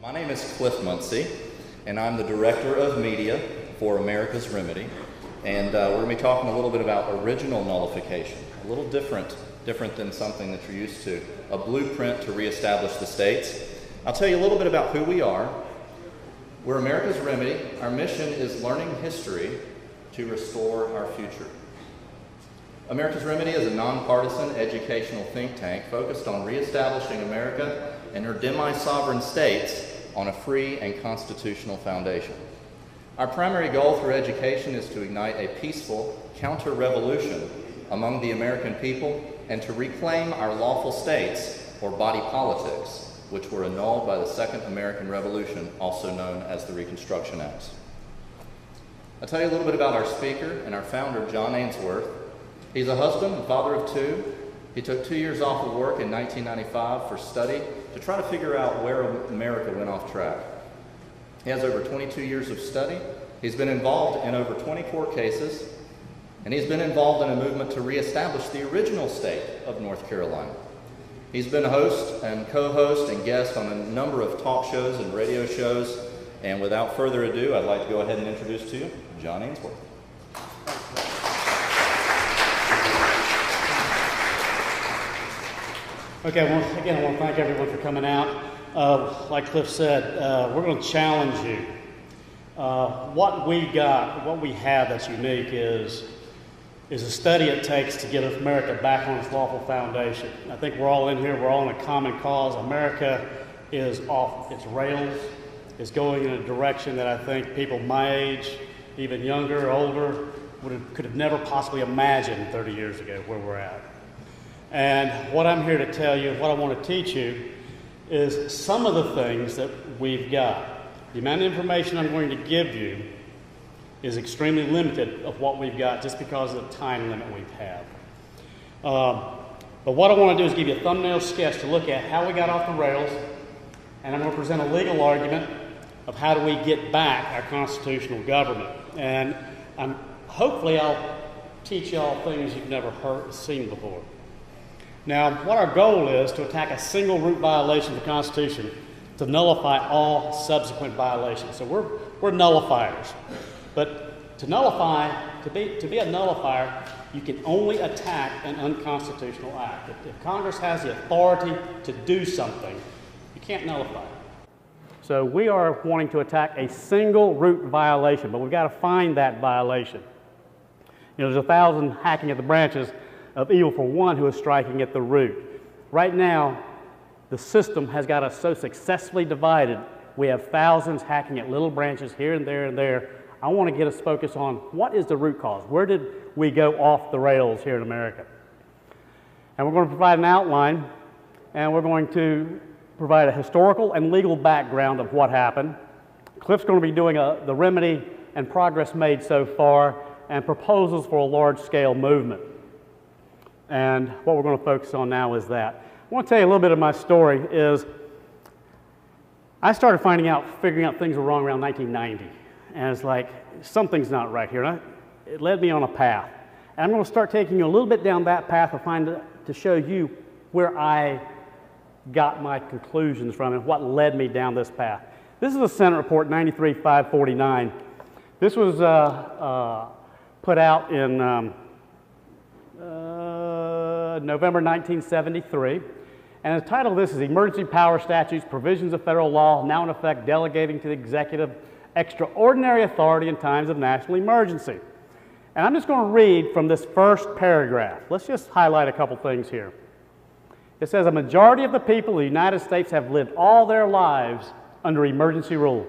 My name is Cliff Muncie, and I'm the Director of Media for America's Remedy. And we're going to be talking a little bit about original nullification, a little different than something that you're used to, a blueprint to reestablish the states. I'll tell you a little bit about who we are. We're America's Remedy. Our mission is learning history to restore our future. America's Remedy is a nonpartisan educational think tank focused on reestablishing America and her demi-sovereign states on a free and constitutional foundation. Our primary goal through education is to ignite a peaceful counter-revolution among the American people and to reclaim our lawful states, or body politics, which were annulled by the Second American Revolution, also known as the Reconstruction Acts. I'll tell you a little bit about our speaker and our founder, John Ainsworth. He's a husband and father of two. He took 2 years off of work in 1995 for study to try to figure out where America went off track. He has over 22 years of study. He's been involved in over 24 cases, and he's been involved in a movement to reestablish the original state of North Carolina. He's been host and co-host and guest on a number of talk shows and radio shows, and without further ado, I'd like to go ahead and introduce to you John Ainsworth. Okay, well, again, I want to thank everyone for coming out. Like Cliff said, we're going to challenge you. What we have that's unique is a study it takes to get America back on its lawful foundation. I think we're all in here, we're all in a common cause. America is off its rails, is going in a direction that I think people my age, even younger, older, could have never possibly imagined 30 years ago where we're at. And what I'm here to tell you, what I want to teach you, is some of the things that we've got. The amount of information I'm going to give you is extremely limited of what we've got just because of the time limit we have. But what I want to do is give you a thumbnail sketch to look at how we got off the rails, and I'm going to present a legal argument of how do we get back our constitutional government. And hopefully I'll teach you all things you've never seen before. Now, what our goal is to attack a single root violation of the Constitution to nullify all subsequent violations. So we're nullifiers. But to be a nullifier, you can only attack an unconstitutional act. If Congress has the authority to do something, you can't nullify it. So we are wanting to attack a single root violation, but we've got to find that violation. You know, there's 1,000 hacking at the branches of evil for one who is striking at the root. Right now, the system has got us so successfully divided, we have thousands hacking at little branches here and there and there. I want to get us focused on what is the root cause? Where did we go off the rails here in America? And we're going to provide an outline, and we're going to provide a historical and legal background of what happened. Cliff's going to be doing the remedy and progress made so far, and proposals for a large-scale movement. And what we're going to focus on now is that. I want to tell you a little bit of my story. I started figuring out things were wrong around 1990. And it's like, something's not right here. And it led me on a path. And I'm going to start taking you a little bit down that path to show you where I got my conclusions from and what led me down this path. This is a Senate Report 93-549. This was put out in November 1973, and the title of this is Emergency Power Statutes, Provisions of Federal Law Now in Effect Delegating to the Executive Extraordinary Authority in Times of National Emergency. And I'm just going to read from this first paragraph. Let's just highlight a couple things here. It says, a majority of the people of the United States have lived all their lives under emergency rule.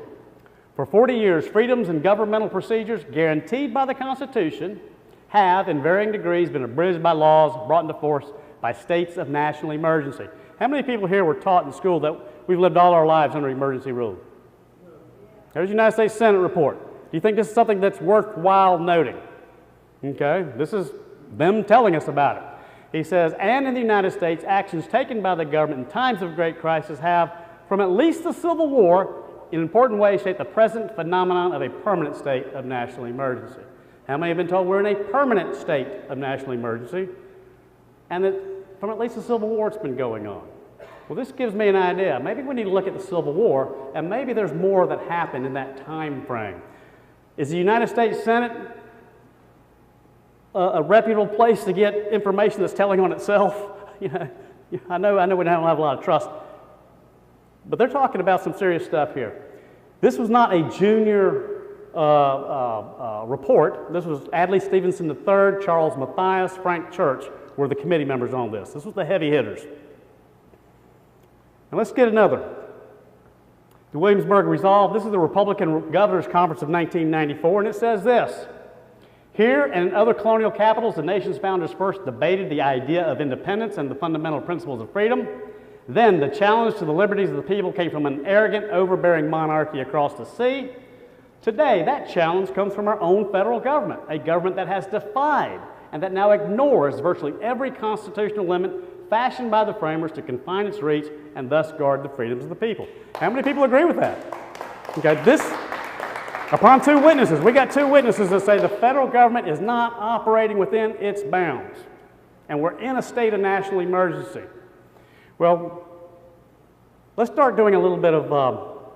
For 40 years, freedoms and governmental procedures guaranteed by the Constitution have, in varying degrees, been abridged by laws brought into force by states of national emergency. How many people here were taught in school that we've lived all our lives under emergency rule? There's the United States Senate report. Do you think this is something that's worthwhile noting? Okay, this is them telling us about it. He says, and in the United States, actions taken by the government in times of great crisis have, from at least the Civil War, in important ways shaped the present phenomenon of a permanent state of national emergency. How many have been told we're in a permanent state of national emergency? And that from at least the Civil War it's been going on. Well, this gives me an idea. Maybe we need to look at the Civil War, and maybe there's more that happened in that time frame. Is the United States Senate a reputable place to get information that's telling on itself? You know, I know we don't have a lot of trust, but they're talking about some serious stuff here. This was not a junior report. This was Adlai Stevenson III, Charles Matthias, Frank Church were the committee members on this. This was the heavy hitters. And let's get another. The Williamsburg Resolve. This is the Republican Governors Conference of 1994, and it says this: here and in other colonial capitals, the nation's founders first debated the idea of independence and the fundamental principles of freedom. Then the challenge to the liberties of the people came from an arrogant, overbearing monarchy across the sea. Today, that challenge comes from our own federal government, a government that has defied and that now ignores virtually every constitutional limit fashioned by the framers to confine its reach and thus guard the freedoms of the people. How many people agree with that? Okay, this, upon two witnesses, we got two witnesses that say the federal government is not operating within its bounds, and we're in a state of national emergency. Well, let's start doing a little bit of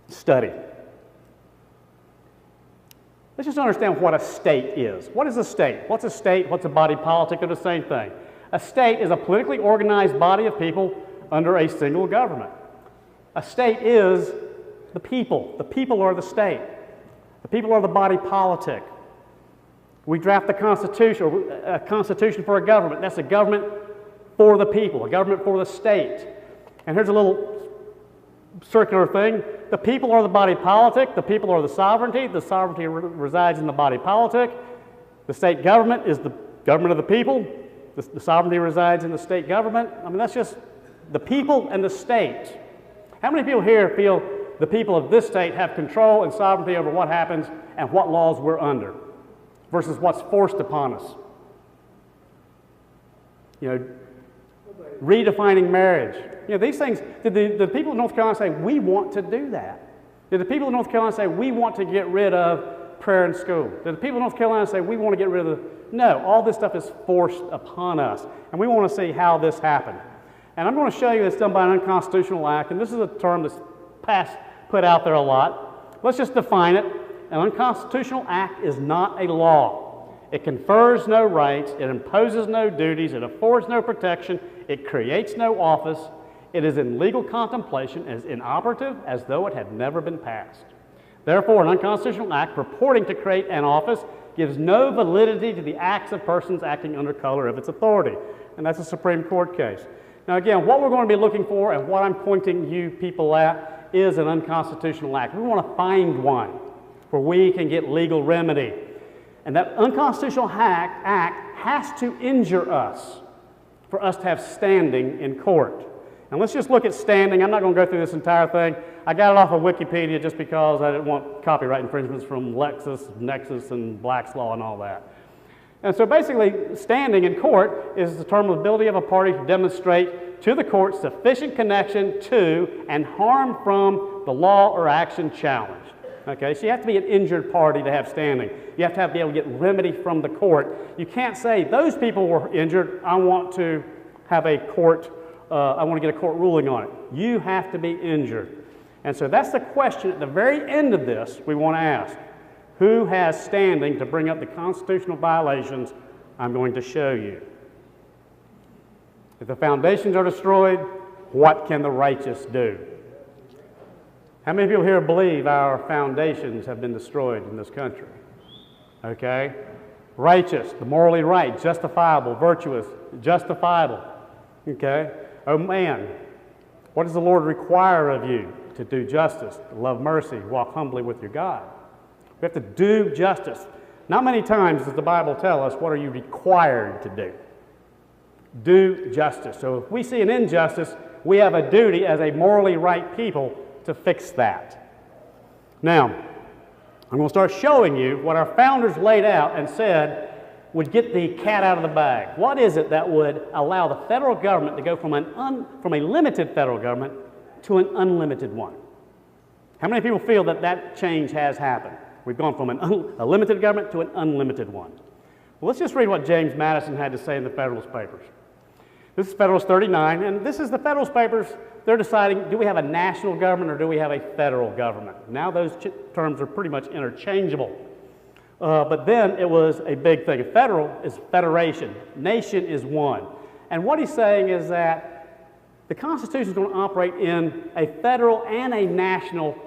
study. Let's just understand what a state is. What is a state? What's a state? What's a body politic? They're the same thing. A state is a politically organized body of people under a single government. A state is the people. The people are the state. The people are the body politic. We draft the Constitution, a constitution for a government. That's a government for the people, a government for the state. And here's a little circular thing. The people are the body politic. The people are the sovereignty. The sovereignty resides in the body politic. The state government is the government of the people. The sovereignty resides in the state government. I mean, that's just the people and the state. How many people here feel the people of this state have control and sovereignty over what happens and what laws we're under versus what's forced upon us? You know, redefining marriage. You know, these things, did the people of North Carolina say, we want to do that? Did the people of North Carolina say, we want to get rid of prayer in school? Did the people of North Carolina say, we want to get rid of the... No, all this stuff is forced upon us, and we want to see how this happened. And I'm going to show you it's done by an unconstitutional act, and this is a term that's put out there a lot. Let's just define it. An unconstitutional act is not a law. It confers no rights, it imposes no duties, it affords no protection, it creates no office, it is in legal contemplation, as inoperative as though it had never been passed. Therefore, an unconstitutional act purporting to create an office gives no validity to the acts of persons acting under color of its authority. And that's a Supreme Court case. Now again, what we're going to be looking for and what I'm pointing you people at is an unconstitutional act. We want to find one where we can get legal remedy. And that unconstitutional act has to injure us for us to have standing in court. And let's just look at standing. I'm not going to go through this entire thing. I got it off of Wikipedia just because I didn't want copyright infringements from Lexis, Nexus, and Black's Law and all that. And so basically, standing in court is the term of ability of a party to demonstrate to the court sufficient connection to and harm from the law or action challenged. Okay, so you have to be an injured party to have standing. You have to be able to get remedy from the court. You can't say, those people were injured, I want to have a court, I want to get a court ruling on it. You have to be injured. And so that's the question at the very end of this we want to ask. Who has standing to bring up the constitutional violations I'm going to show you? If the foundations are destroyed, what can the righteous do? How many people here believe our foundations have been destroyed in this country? Okay? Righteous, the morally right, justifiable, virtuous, justifiable. Okay? Oh man, what does the Lord require of you? To do justice, to love mercy, walk humbly with your God. We have to do justice. Not many times does the Bible tell us what are you required to do. Do justice. So if we see an injustice, we have a duty as a morally right people to fix that. Now, I'm going to start showing you what our founders laid out and said would get the cat out of the bag. What is it that would allow the federal government to go from a limited federal government to an unlimited one? How many people feel that that change has happened? We've gone from a limited government to an unlimited one. Well, let's just read what James Madison had to say in the Federalist Papers. This is Federalist 39, and this is the Federalist Papers. They're deciding, do we have a national government or do we have a federal government? Now those terms are pretty much interchangeable. But then it was a big thing. Federal is federation. Nation is one. And what he's saying is that the Constitution is going to operate in a federal and a national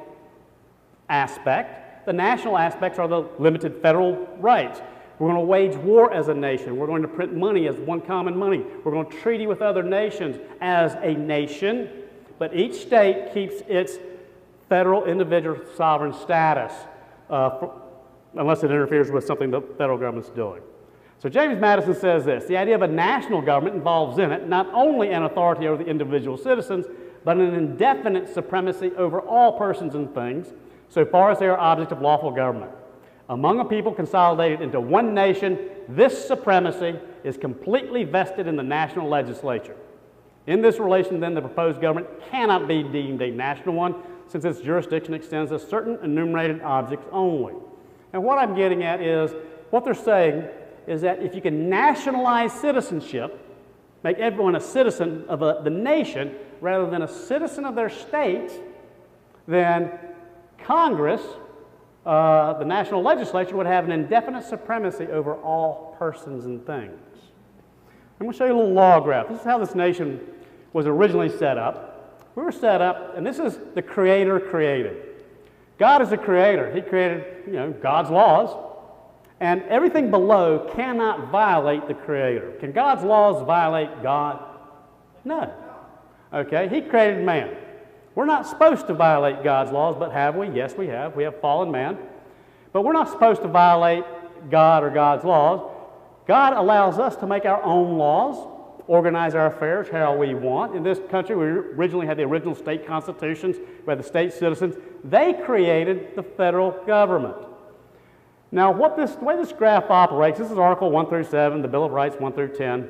aspect. The national aspects are the limited federal rights. We're going to wage war as a nation. We're going to print money as one common money. We're going to treaty with other nations as a nation. But each state keeps its federal individual sovereign status unless it interferes with something the federal government's doing. So James Madison says this: the idea of a national government involves in it not only an authority over the individual citizens, but an indefinite supremacy over all persons and things, so far as they are object of lawful government. Among a people consolidated into one nation, this supremacy is completely vested in the national legislature. In this relation, then, the proposed government cannot be deemed a national one, since its jurisdiction extends to certain enumerated objects only. And what I'm getting at is, what they're saying is that if you can nationalize citizenship, make everyone a citizen of the nation rather than a citizen of their state, then Congress, the national legislature, would have an indefinite supremacy over all persons and things. I'm going to show you a little law graph. This is how this nation was originally set up. We were set up, and this is the Creator created. God is the Creator. He created, God's laws, and everything below cannot violate the Creator. Can God's laws violate God? No. Okay, He created man. We're not supposed to violate God's laws, but have we? Yes, we have. We have fallen man. But we're not supposed to violate God or God's laws. God allows us to make our own laws, organize our affairs how we want. In this country, we originally had the original state constitutions. We had the state citizens. They created the federal government. Now, the way this graph operates, this is Article 1 through 7, the Bill of Rights 1 through 10.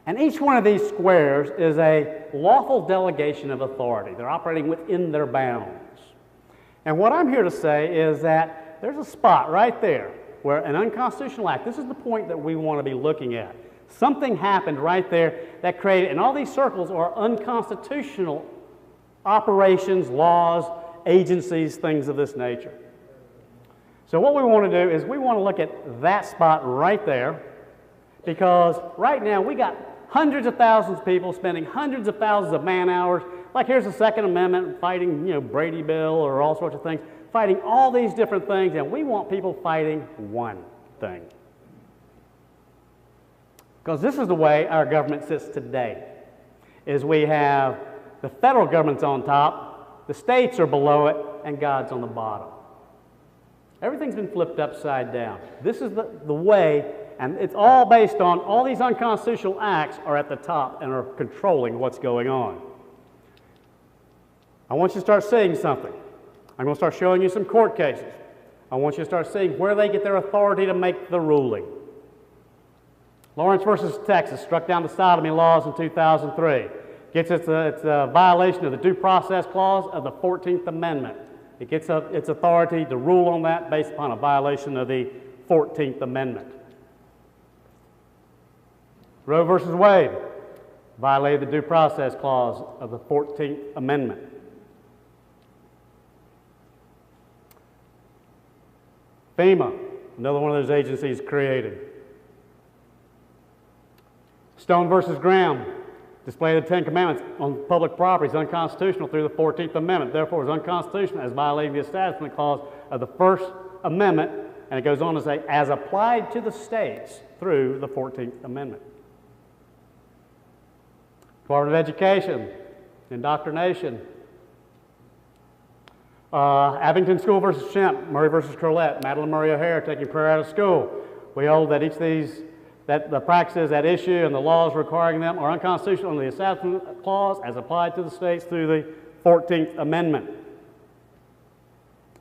And each one of these squares is a lawful delegation of authority. They're operating within their bounds. And what I'm here to say is that there's a spot right there where an unconstitutional act, this is the point that we want to be looking at. Something happened right there that created, and all these circles are unconstitutional operations, laws, agencies, things of this nature. So what we want to do is we want to look at that spot right there, because right now we got hundreds of thousands of people spending hundreds of thousands of man hours. Like here's the Second Amendment fighting, Brady Bill or all sorts of things, fighting all these different things, and we want people fighting one thing. Because this is the way our government sits today, is we have the federal government's on top, the states are below it, and God's on the bottom. Everything's been flipped upside down. This is the way, and it's all based on all these unconstitutional acts are at the top and are controlling what's going on. I want you to start seeing something. I'm going to start showing you some court cases. I want you to start seeing where they get their authority to make the ruling. Lawrence versus Texas struck down the sodomy laws in 2003. Gets its violation of the Due Process Clause of the 14th Amendment. It gets its authority to rule on that based upon a violation of the 14th Amendment. Roe versus Wade violated the Due Process Clause of the 14th Amendment. FEMA, another one of those agencies created. Stone versus Graham, display of the Ten Commandments on public property is unconstitutional through the 14th Amendment. Therefore, it is unconstitutional as violating the Establishment Clause of the First Amendment, and it goes on to say, as applied to the states through the 14th Amendment. Department of Education, indoctrination. Abington School versus Shemp, Murray versus Curlette, Madeline Murray O'Hare taking prayer out of school. We hold that each of these, that the practices at issue and the laws requiring them are unconstitutional under the Establishment Clause as applied to the states through the 14th Amendment.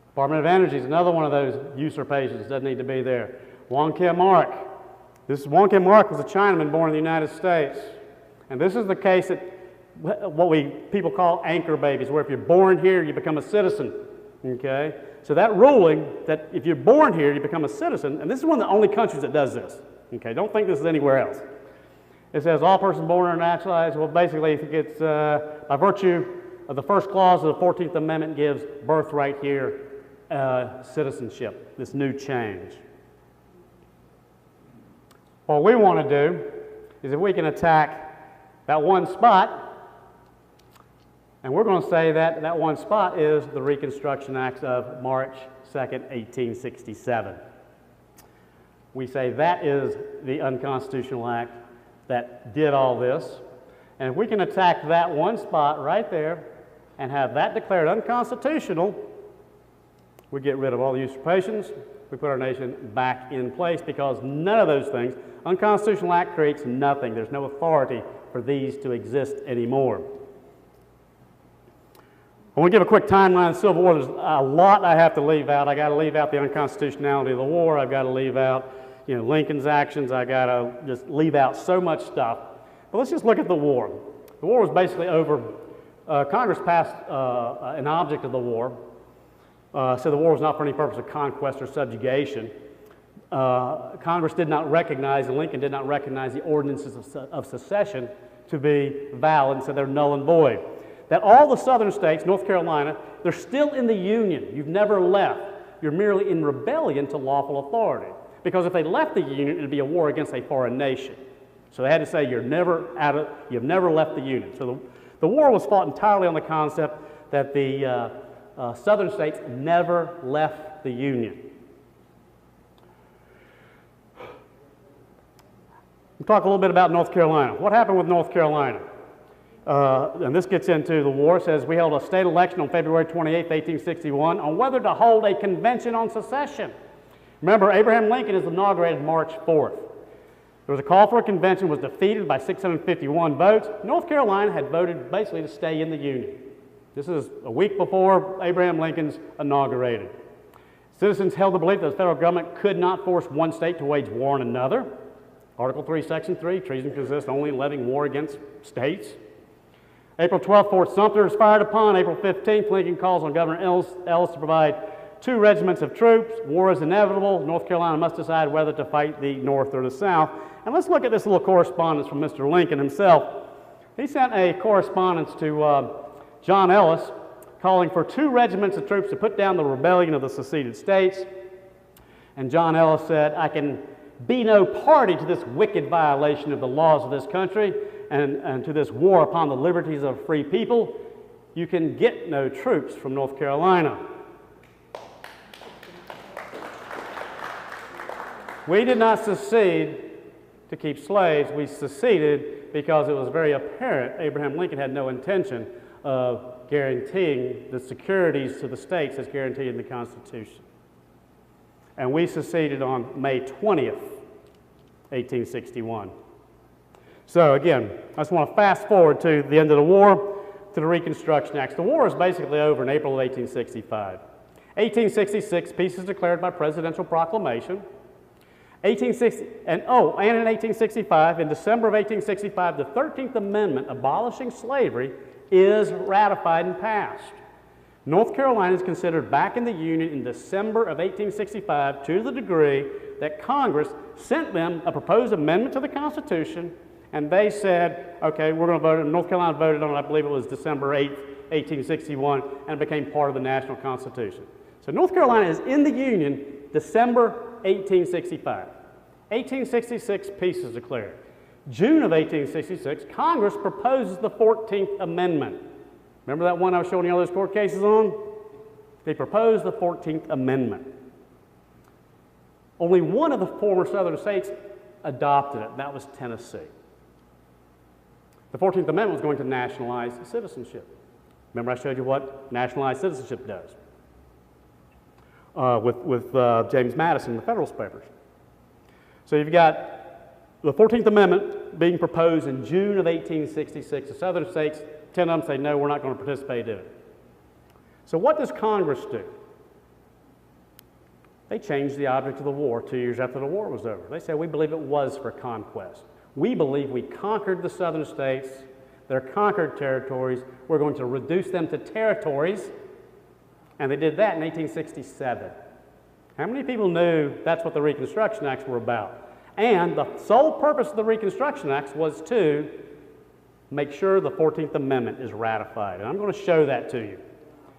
Department of Energy is another one of those usurpations, doesn't need to be there. Wong Kim Ark. Wong Kim Ark was a Chinaman born in the United States. And this is the case that what people call anchor babies, where if you're born here, you become a citizen, okay? So that ruling, that if you're born here, you become a citizen, and this is one of the only countries that does this, okay? Don't think this is anywhere else. It says all persons born or naturalized. Well, basically, it's by virtue of the first clause of the 14th Amendment gives birthright here, citizenship, this new change. What we want to do is if we can attack that one spot, and we're going to say that that one spot is the Reconstruction Act of March 2nd, 1867. We say that is the unconstitutional act that did all this. And if we can attack that one spot right there and have that declared unconstitutional, we get rid of all the usurpations. We put our nation back in place because none of those things, unconstitutional act creates nothing. There's no authority for these to exist anymore. I want to give a quick timeline of the Civil War. There's a lot I have to leave out. I got to leave out the unconstitutionality of the war. I've got to leave out, Lincoln's actions. I got to just leave out so much stuff. But let's just look at the war. The war was basically over. Congress passed an object of the war. So the war was not for any purpose of conquest or subjugation. Congress did not recognize, and Lincoln did not recognize the ordinances of secession to be valid, and so they're null and void. That all the southern states, North Carolina, they're still in the Union. You've never left. You're merely in rebellion to lawful authority. Because if they left the Union, it would be a war against a foreign nation. So they had to say you've never left the Union. So the war was fought entirely on the concept that the southern states never left the Union. We'll talk a little bit about North Carolina. What happened with North Carolina? And this gets into the war. It says we held a state election on February 28, 1861 on whether to hold a convention on secession. Remember, Abraham Lincoln is inaugurated March 4th. There was a call for a convention, was defeated by 651 votes. North Carolina had voted basically to stay in the Union. This is a week before Abraham Lincoln's inaugurated. Citizens held the belief that the federal government could not force one state to wage war on another. Article 3, Section 3, treason consists only in levying war against states. April 12th, Fort Sumter is fired upon. April 15th, Lincoln calls on Governor Ellis to provide 2 regiments of troops. War is inevitable. North Carolina must decide whether to fight the North or the South. And let's look at this little correspondence from Mr. Lincoln himself. He sent a correspondence to John Ellis calling for 2 regiments of troops to put down the rebellion of the seceded states. And John Ellis said, I can be no party to this wicked violation of the laws of this country and to this war upon the liberties of free people. You can get no troops from North Carolina. We did not secede to keep slaves. We seceded because it was very apparent Abraham Lincoln had no intention of guaranteeing the securities to the states as guaranteed in the Constitution. And we seceded on May 20th, 1861. So again, I just want to fast forward to the end of the war, to the Reconstruction Acts. The war is basically over in April of 1865. 1866, peace is declared by presidential proclamation. In 1865, in December of 1865, the 13th Amendment abolishing slavery is ratified and passed. North Carolina is considered back in the Union in December of 1865 to the degree that Congress sent them a proposed amendment to the Constitution, and they said, okay, we're going to vote, and North Carolina voted on it, I believe it was December 8, 1861, and it became part of the national Constitution. So North Carolina is in the Union December 1865. 1866, peace is declared. June of 1866, Congress proposes the 14th Amendment. Remember that one I was showing you all those court cases on? They proposed the 14th Amendment. Only one of the former southern states adopted it, and that was Tennessee. The 14th Amendment was going to nationalize citizenship. Remember I showed you what nationalized citizenship does with James Madison in the Federalist Papers. So you've got the 14th Amendment being proposed in June of 1866. The southern states, 10 of them say, no, we're not going to participate in it. So what does Congress do? They changed the object of the war 2 years after the war was over. They said, we believe it was for conquest. We believe we conquered the southern states, their conquered territories. We're going to reduce them to territories. And they did that in 1867. How many people knew that's what the Reconstruction Acts were about? And the sole purpose of the Reconstruction Act was to make sure the 14th Amendment is ratified. And I'm going to show that to you.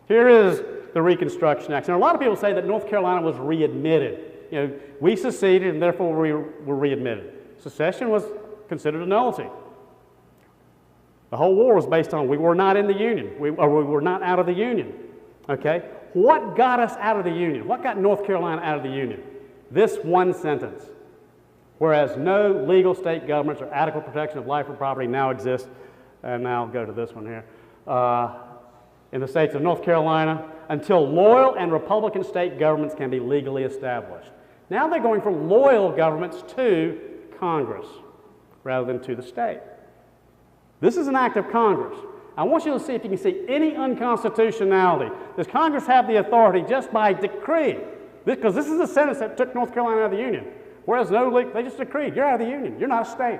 Here is the Reconstruction Act. And a lot of people say that North Carolina was readmitted. You know, we seceded and therefore we were readmitted. Secession was considered a nullity. The whole war was based on we were not in the Union, we were not out of the Union. Okay? What got us out of the Union? What got North Carolina out of the Union? This one sentence. Whereas no legal state governments or adequate protection of life or property now exists, and now I'll go to this one here, in the states of North Carolina, until loyal and Republican state governments can be legally established. Now they're going from loyal governments to Congress rather than to the state. This is an act of Congress. I want you to see if you can see any unconstitutionality. Does Congress have the authority just by decree? Because this is a sentence that took North Carolina out of the Union. Whereas they just decreed, you're out of the Union, you're not a state.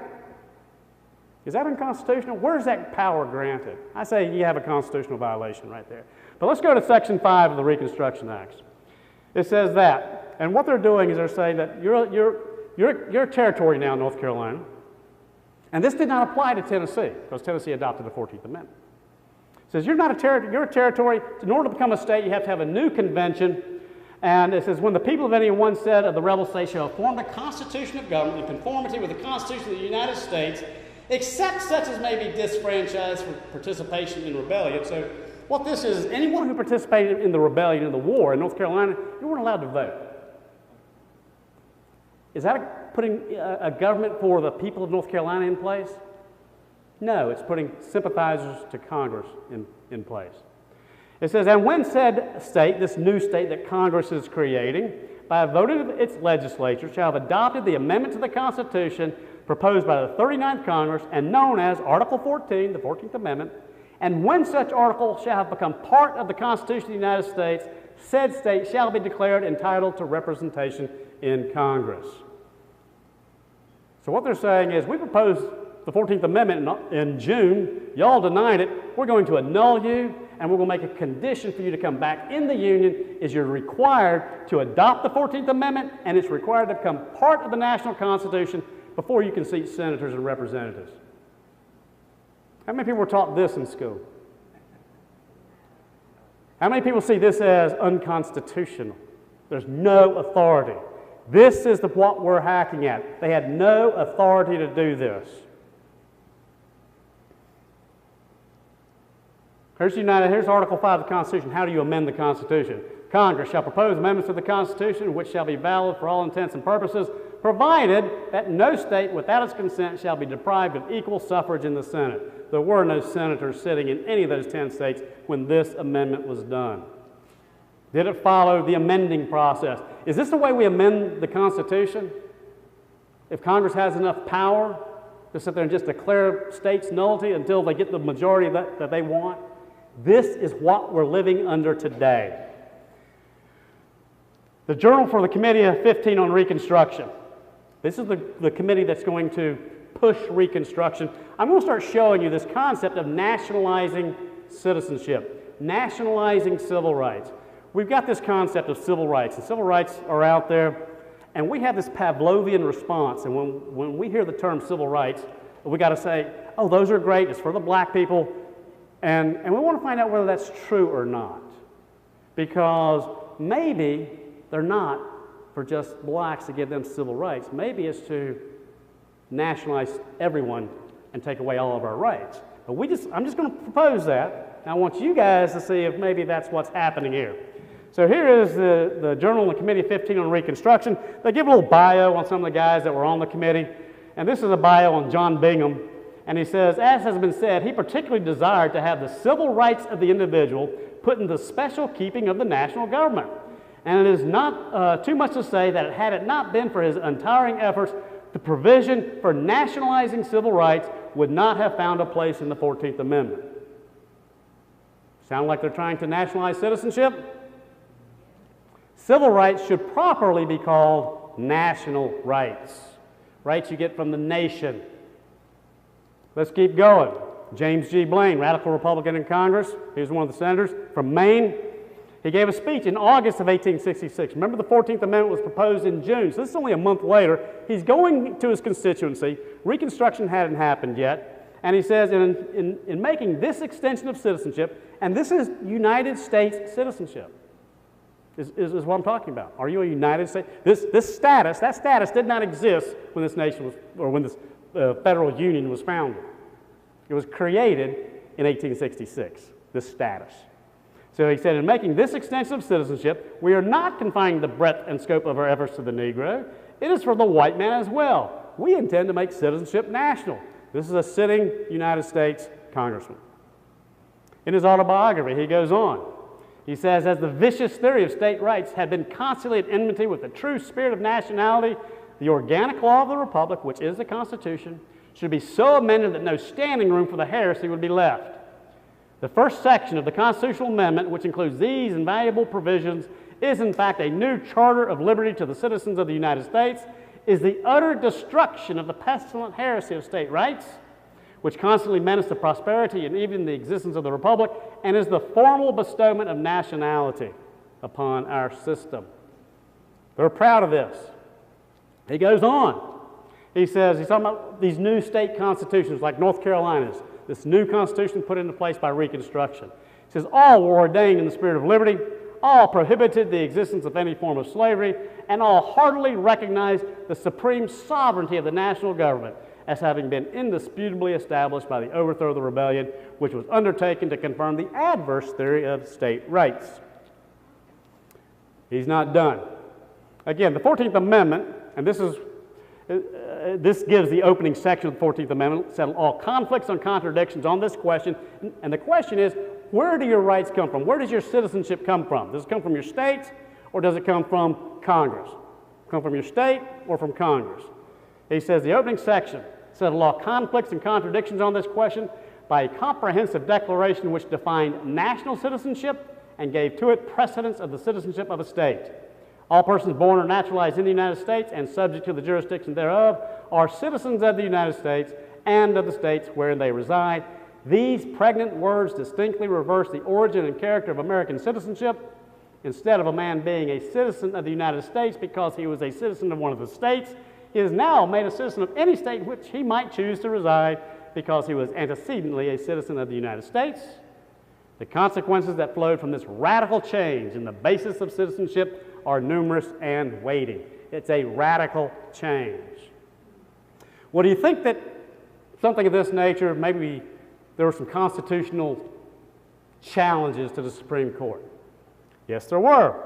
Is that unconstitutional? Where is that power granted? I say you have a constitutional violation right there. But let's go to Section 5 of the Reconstruction Act. It says that, and what they're doing is they're saying that you're a territory now in North Carolina, and this did not apply to Tennessee, because Tennessee adopted the 14th Amendment. It says you're not a territory, you're a territory. In order to become a state, you have to have a new convention. And it says, when the people of any one set of the rebel states shall form the Constitution of government in conformity with the Constitution of the United States, except such as may be disfranchised for participation in rebellion. So what this is, anyone who participated in the rebellion in the war in North Carolina, you weren't allowed to vote. Is that putting a government for the people of North Carolina in place? No, it's putting sympathizers to Congress in place. It says, and when said state, this new state that Congress is creating, by a vote of its legislature, shall have adopted the amendment to the Constitution proposed by the 39th Congress and known as Article 14, the 14th Amendment, and when such article shall have become part of the Constitution of the United States, said state shall be declared entitled to representation in Congress. So what they're saying is, we proposed the 14th Amendment in June, y'all denied it, we're going to annul you, and we're going to make a condition for you to come back in the Union is you're required to adopt the 14th Amendment, and it's required to become part of the national Constitution before you can seat senators and representatives. How many people were taught this in school? How many people see this as unconstitutional? There's no authority. This is what we're hacking at. They had no authority to do this. Here's Article 5 of the Constitution. How do you amend the Constitution? Congress shall propose amendments to the Constitution which shall be valid for all intents and purposes, provided that no state without its consent shall be deprived of equal suffrage in the Senate. There were no senators sitting in any of those 10 states when this amendment was done. Did it follow the amending process? Is this the way we amend the Constitution? If Congress has enough power to sit there and just declare states nullity until they get the majority that they want? This is what we're living under today. The Journal for the Committee of 15 on Reconstruction. This is the committee that's going to push Reconstruction. I'm going to start showing you this concept of nationalizing citizenship, nationalizing civil rights. We've got this concept of civil rights, and civil rights are out there, and we have this Pavlovian response, and when we hear the term civil rights, we got to say, oh, those are great, it's for the black people, and we want to find out whether that's true or not, because maybe they're not for just blacks to give them civil rights. Maybe it's to nationalize everyone and take away all of our rights. But I'm just going to propose that. And I want you guys to see if maybe that's what's happening here. So here is the Journal and the Committee of 15 on Reconstruction. They give a little bio on some of the guys that were on the committee. And this is a bio on John Bingham. And he says, as has been said, he particularly desired to have the civil rights of the individual put in the special keeping of the national government. And it is not too much to say that had it not been for his untiring efforts, the provision for nationalizing civil rights would not have found a place in the 14th Amendment. Sound like they're trying to nationalize citizenship? Civil rights should properly be called national rights. Rights you get from the nation. Let's keep going. James G. Blaine, radical Republican in Congress. He was one of the senators from Maine. He gave a speech in August of 1866. Remember, the 14th Amendment was proposed in June, so this is only a month later. He's going to his constituency. Reconstruction hadn't happened yet. And he says, in making this extension of citizenship, and this is United States citizenship, is what I'm talking about. Are you a United States? This status, that status did not exist when this nation was, or when this federal union was founded. It was created in 1866, this status. So he said, in making this extension of citizenship, we are not confining the breadth and scope of our efforts to the Negro. It is for the white man as well. We intend to make citizenship national. This is a sitting United States congressman. In his autobiography, he goes on. He says, as the vicious theory of state rights had been constantly at enmity with the true spirit of nationality, the organic law of the Republic, which is the Constitution, should be so amended that no standing room for the heresy would be left. The first section of the constitutional amendment, which includes these invaluable provisions, is in fact a new charter of liberty to the citizens of the United States, is the utter destruction of the pestilent heresy of state rights, which constantly menaced the prosperity and even the existence of the Republic, and is the formal bestowment of nationality upon our system. They're proud of this. He goes on. He says, he's talking about these new state constitutions like North Carolina's, this new constitution put into place by Reconstruction. He says, all were ordained in the spirit of liberty, all prohibited the existence of any form of slavery, and all heartily recognized the supreme sovereignty of the national government as having been indisputably established by the overthrow of the rebellion, which was undertaken to confirm the adverse theory of state rights. He's not done. Again, the 14th Amendment, and this gives the opening section of the 14th Amendment, settle all conflicts and contradictions on this question. And the question is, where do your rights come from? Where does your citizenship come from? Does it come from your states, or does it come from Congress? Come from your state or from Congress? He says the opening section settle all conflicts and contradictions on this question by a comprehensive declaration which defined national citizenship and gave to it precedence of the citizenship of a state. All persons born or naturalized in the United States and subject to the jurisdiction thereof are citizens of the United States and of the states wherein they reside. These pregnant words distinctly reverse the origin and character of American citizenship. Instead of a man being a citizen of the United States because he was a citizen of one of the states, he is now made a citizen of any state in which he might choose to reside because he was antecedently a citizen of the United States. The consequences that flowed from this radical change in the basis of citizenship are numerous and weighty. It's a radical change. Well, do you think that something of this nature, maybe there were some constitutional challenges to the Supreme Court? Yes, there were.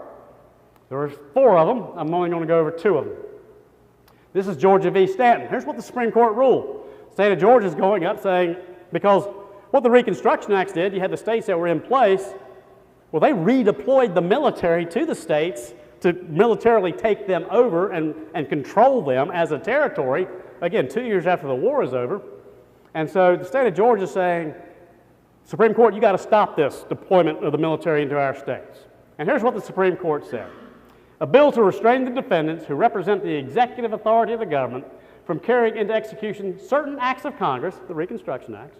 There were 4 of them. I'm only going to go over 2 of them. This is Georgia v. Stanton. Here's what the Supreme Court ruled. The state of Georgia is going up saying, because what the Reconstruction Acts did, you had the states that were in place, well, they redeployed the military to the states to militarily take them over and control them as a territory, again, 2 years after the war is over. And so the state of Georgia is saying, Supreme Court, you got to stop this deployment of the military into our states. And here's what the Supreme Court said. A bill to restrain the defendants who represent the executive authority of the government from carrying into execution certain acts of Congress, the Reconstruction Acts,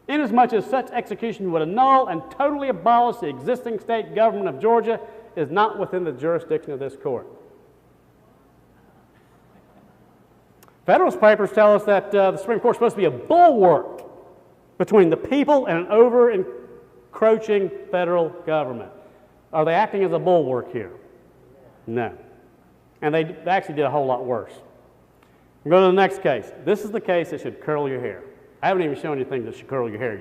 inasmuch as such execution would annul and totally abolish the existing state government of Georgia, is not within the jurisdiction of this court. Federalist Papers tell us that the Supreme Court is supposed to be a bulwark between the people and an over-encroaching federal government. Are they acting as a bulwark here? No. And they actually did a whole lot worse. We'll go to the next case. This is the case that should curl your hair. I haven't even shown you things that should curl your hair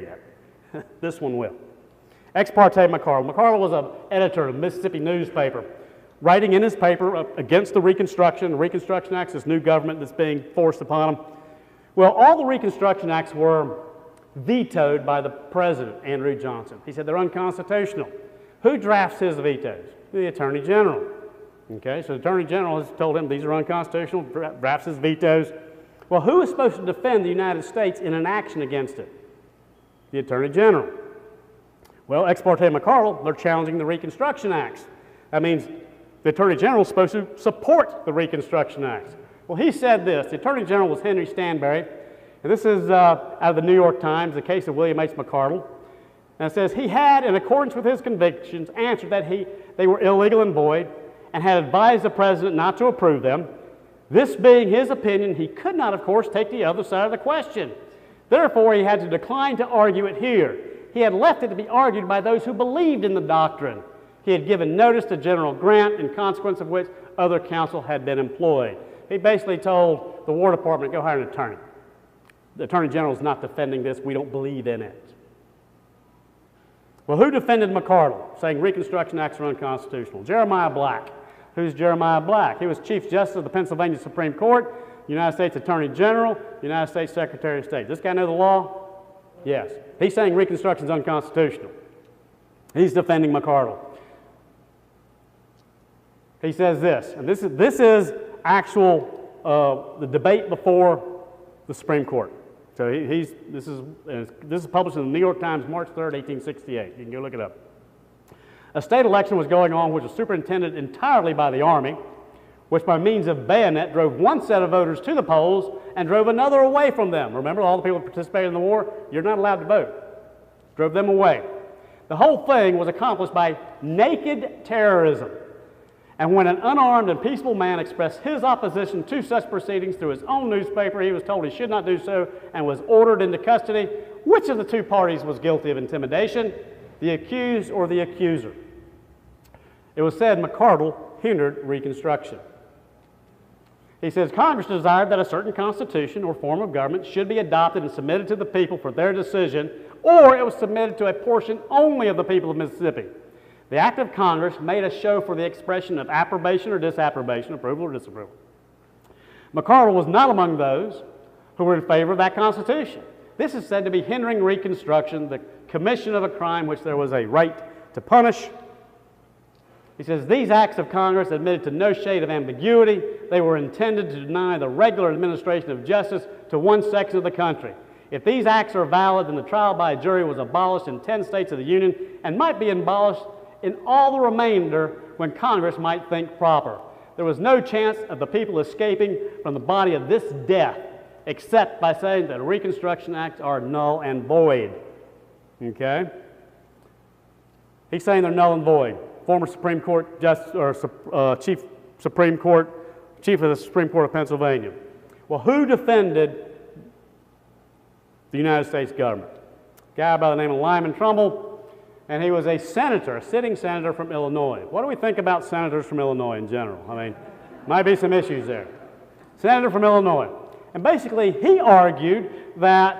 yet. This one will. Ex parte McCardle. McCardle was an editor of a Mississippi newspaper, writing in his paper against the Reconstruction Acts, this new government that's being forced upon him. Well, all the Reconstruction Acts were vetoed by the president, Andrew Johnson. He said they're unconstitutional. Who drafts his vetoes? The Attorney General. Okay, so the Attorney General has told him these are unconstitutional, drafts his vetoes. Well, who is supposed to defend the United States in an action against it? The Attorney General. Well, ex parte McCardle, they're challenging the Reconstruction Acts. That means the Attorney General is supposed to support the Reconstruction Acts. Well, he said this. The Attorney General was Henry Stanberry, and this is out of the New York Times, the case of William H. McCardle. And it says, he had, in accordance with his convictions, answered that they were illegal and void, and had advised the President not to approve them. This being his opinion, he could not, of course, take the other side of the question. Therefore, he had to decline to argue it here. He had left it to be argued by those who believed in the doctrine. He had given notice to General Grant, in consequence of which other counsel had been employed. He basically told the War Department, go hire an attorney. The Attorney General is not defending this. We don't believe in it. Well, who defended McCardle, saying Reconstruction Acts are unconstitutional? Jeremiah Black. Who's Jeremiah Black? He was Chief Justice of the Pennsylvania Supreme Court, United States Attorney General, United States Secretary of State. Does this guy know the law? Yes. He's saying Reconstruction is unconstitutional. He's defending McCardle. He says this, and this is actual the debate before the Supreme Court. So this is published in the New York Times, March 3rd, 1868. You can go look it up. A state election was going on which was superintended entirely by the Army, which by means of bayonet drove one set of voters to the polls and drove another away from them. Remember, all the people who participated in the war, you're not allowed to vote. Drove them away. The whole thing was accomplished by naked terrorism. And when an unarmed and peaceful man expressed his opposition to such proceedings through his own newspaper, he was told he should not do so and was ordered into custody. Which of the two parties was guilty of intimidation? The accused or the accuser? It was said McCardle hindered Reconstruction. He says Congress desired that a certain constitution or form of government should be adopted and submitted to the people for their decision, or it was submitted to a portion only of the people of Mississippi. The act of Congress made a show for the expression of approbation or disapprobation, approval or disapproval. McCardle was not among those who were in favor of that Constitution. This is said to be hindering Reconstruction, the commission of a crime which there was a right to punish. He says, these acts of Congress admitted to no shade of ambiguity. They were intended to deny the regular administration of justice to one section of the country. If these acts are valid, then the trial by jury was abolished in 10 states of the Union and might be abolished in all the remainder when Congress might think proper. There was no chance of the people escaping from the body of this death except by saying that Reconstruction Acts are null and void. Okay? He's saying they're null and void. Former Supreme Court Justice, or Chief of the Supreme Court of Pennsylvania. Well, who defended the United States government? A guy by the name of Lyman Trumbull, and he was a senator, a sitting senator from Illinois. What do we think about senators from Illinois in general? I mean, might be some issues there. Senator from Illinois. And basically, he argued that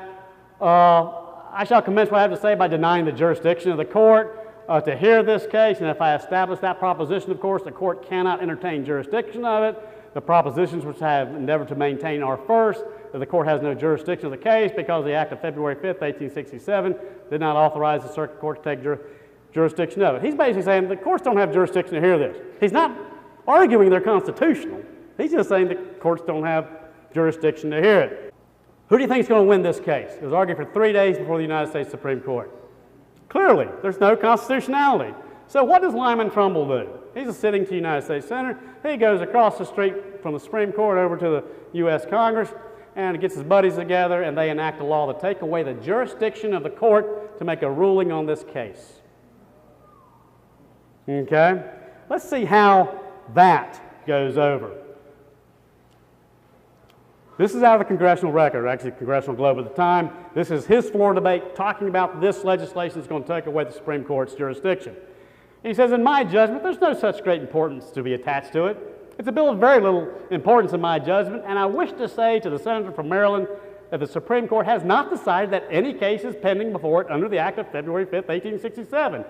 I shall commence what I have to say by denying the jurisdiction of the court to hear this case, and if I establish that proposition, of course, the court cannot entertain jurisdiction of it. The propositions which I have endeavored to maintain are first, that the court has no jurisdiction of the case because the Act of February 5th, 1867 did not authorize the circuit court to take jurisdiction of it. He's basically saying the courts don't have jurisdiction to hear this. He's not arguing they're constitutional. He's just saying the courts don't have jurisdiction to hear it. Who do you think is going to win this case? It was argued for 3 days before the United States Supreme Court. Clearly, there's no constitutionality. So what does Lyman Trumbull do? He's a sitting United States Senator. He goes across the street from the Supreme Court over to the U.S. Congress and gets his buddies together, and they enact a law to take away the jurisdiction of the court to make a ruling on this case. Okay? Let's see how that goes over. This is out of the Congressional Record, actually Congressional Globe at the time. This is his floor debate talking about this legislation that's going to take away the Supreme Court's jurisdiction. He says, in my judgment, there's no such great importance to be attached to it. It's a bill of very little importance in my judgment, and I wish to say to the senator from Maryland that the Supreme Court has not decided that any case is pending before it under the Act of February 5th, 1867.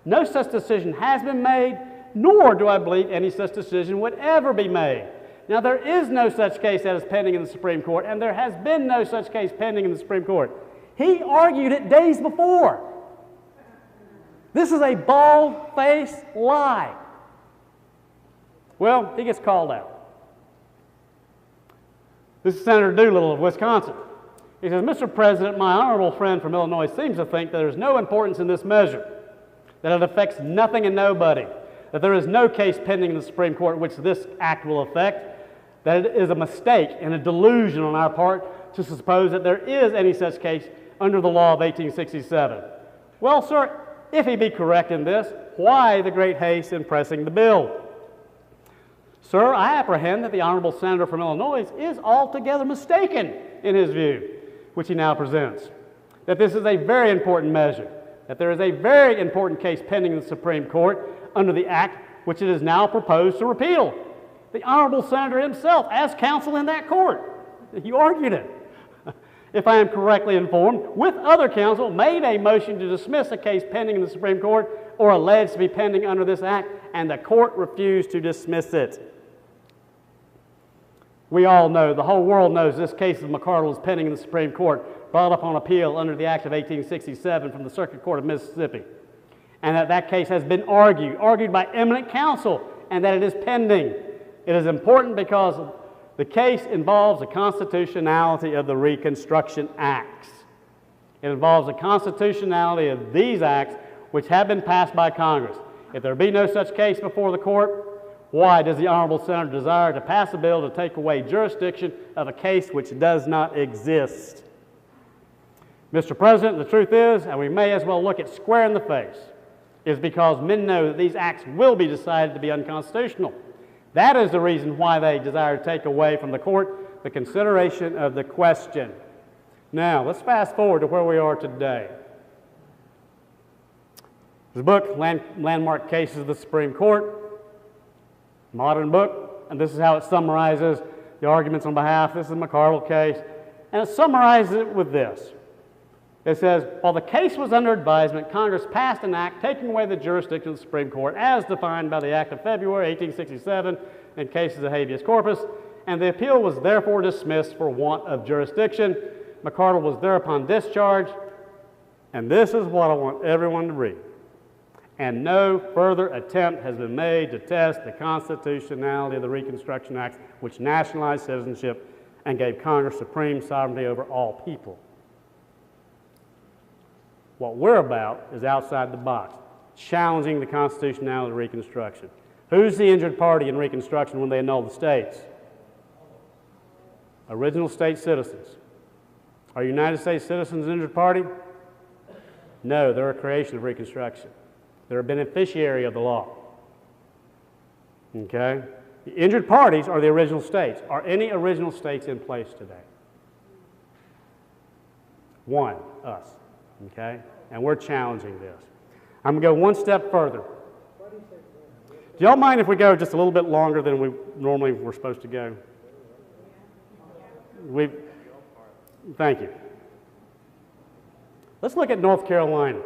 No such decision has been made, nor do I believe any such decision would ever be made. Now, there is no such case that is pending in the Supreme Court, and there has been no such case pending in the Supreme Court. He argued it days before. This is a bald-faced lie. Well, he gets called out. This is Senator Doolittle of Wisconsin. He says, Mr. President, my honorable friend from Illinois seems to think that there is no importance in this measure, that it affects nothing and nobody, that there is no case pending in the Supreme Court which this act will affect, that it is a mistake and a delusion on our part to suppose that there is any such case under the law of 1867. Well, sir, if he be correct in this, why the great haste in pressing the bill? Sir, I apprehend that the honorable senator from Illinois is altogether mistaken in his view, which he now presents, that this is a very important measure, that there is a very important case pending in the Supreme Court under the act which it is now proposed to repeal. The honorable senator himself, as counsel in that court, he argued it, if I am correctly informed, with other counsel, made a motion to dismiss a case pending in the Supreme Court or alleged to be pending under this act, and the court refused to dismiss it. We all know, the whole world knows, this case of McCardle is pending in the Supreme Court, brought up on appeal under the Act of 1867 from the Circuit Court of Mississippi, and that case has been argued by eminent counsel, and that it is pending. It is important because the case involves the constitutionality of the Reconstruction Acts. It involves the constitutionality of these acts which have been passed by Congress. If there be no such case before the court, why does the honorable senator desire to pass a bill to take away jurisdiction of a case which does not exist? Mr. President, the truth is, and we may as well look it square in the face, is because men know that these acts will be decided to be unconstitutional. That is the reason why they desire to take away from the court the consideration of the question. Now, let's fast forward to where we are today. There's a book, Landmark Cases of the Supreme Court, modern book, and this is how it summarizes the arguments on behalf. This is the McCardle case, and it summarizes it with this. It says, while the case was under advisement, Congress passed an act taking away the jurisdiction of the Supreme Court as defined by the Act of February 1867 in cases of habeas corpus, and the appeal was therefore dismissed for want of jurisdiction. McCardle was thereupon discharged, and this is what I want everyone to read. And no further attempt has been made to test the constitutionality of the Reconstruction Acts, which nationalized citizenship and gave Congress supreme sovereignty over all people. What we're about is outside the box, challenging the constitutionality of Reconstruction. Who's the injured party in Reconstruction when they annul the states? Original state citizens. Are United States citizens an injured party? No, they're a creation of Reconstruction. They're a beneficiary of the law. Okay? The injured parties are the original states. Are any original states in place today? One, us. Okay? And we're challenging this. I'm going to go one step further. Do y'all mind if we go just a little bit longer than we normally were supposed to go? Thank you. Let's look at North Carolina.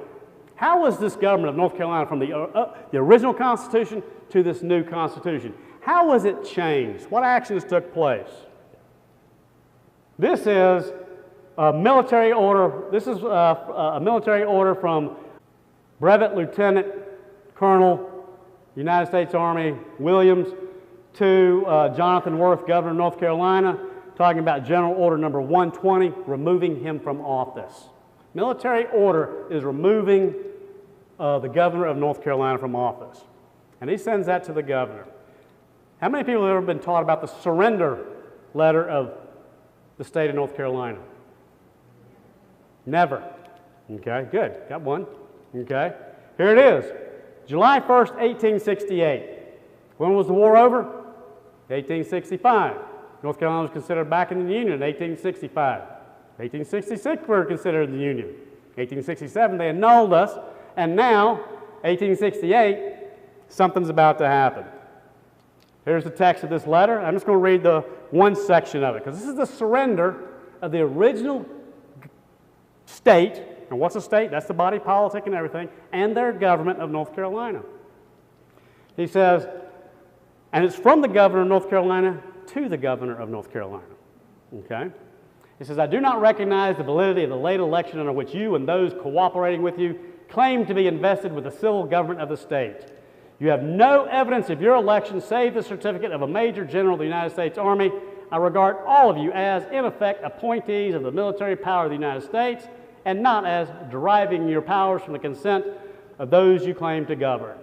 How was this government of North Carolina from the original Constitution to this new Constitution? How was it changed? What actions took place? This is a military order. This is a military order from Brevet Lieutenant Colonel, United States Army, Williams, to Jonathan Worth, Governor of North Carolina, talking about General Order number 120, removing him from office. Military order is removing the governor of North Carolina from office. And he sends that to the governor. How many people have ever been taught about the surrender letter of the state of North Carolina? Never. Okay, good. Got one. Okay. Here it is. July 1st, 1868. When was the war over? 1865. North Carolina was considered back in the Union in 1865. 1866 we were considered in the Union. 1867 they annulled us, and now, 1868, something's about to happen. Here's the text of this letter. I'm just going to read the one section of it, because this is the surrender of the original state. And what's a state? That's the body politic and everything, and their government of North Carolina. He says, and it's from the governor of North Carolina to the governor of North Carolina. Okay? He says, I do not recognize the validity of the late election under which you and those cooperating with you claim to be invested with the civil government of the state. You have no evidence of your election save the certificate of a Major General of the United States Army. I regard all of you as, in effect, appointees of the military power of the United States and not as deriving your powers from the consent of those you claim to govern.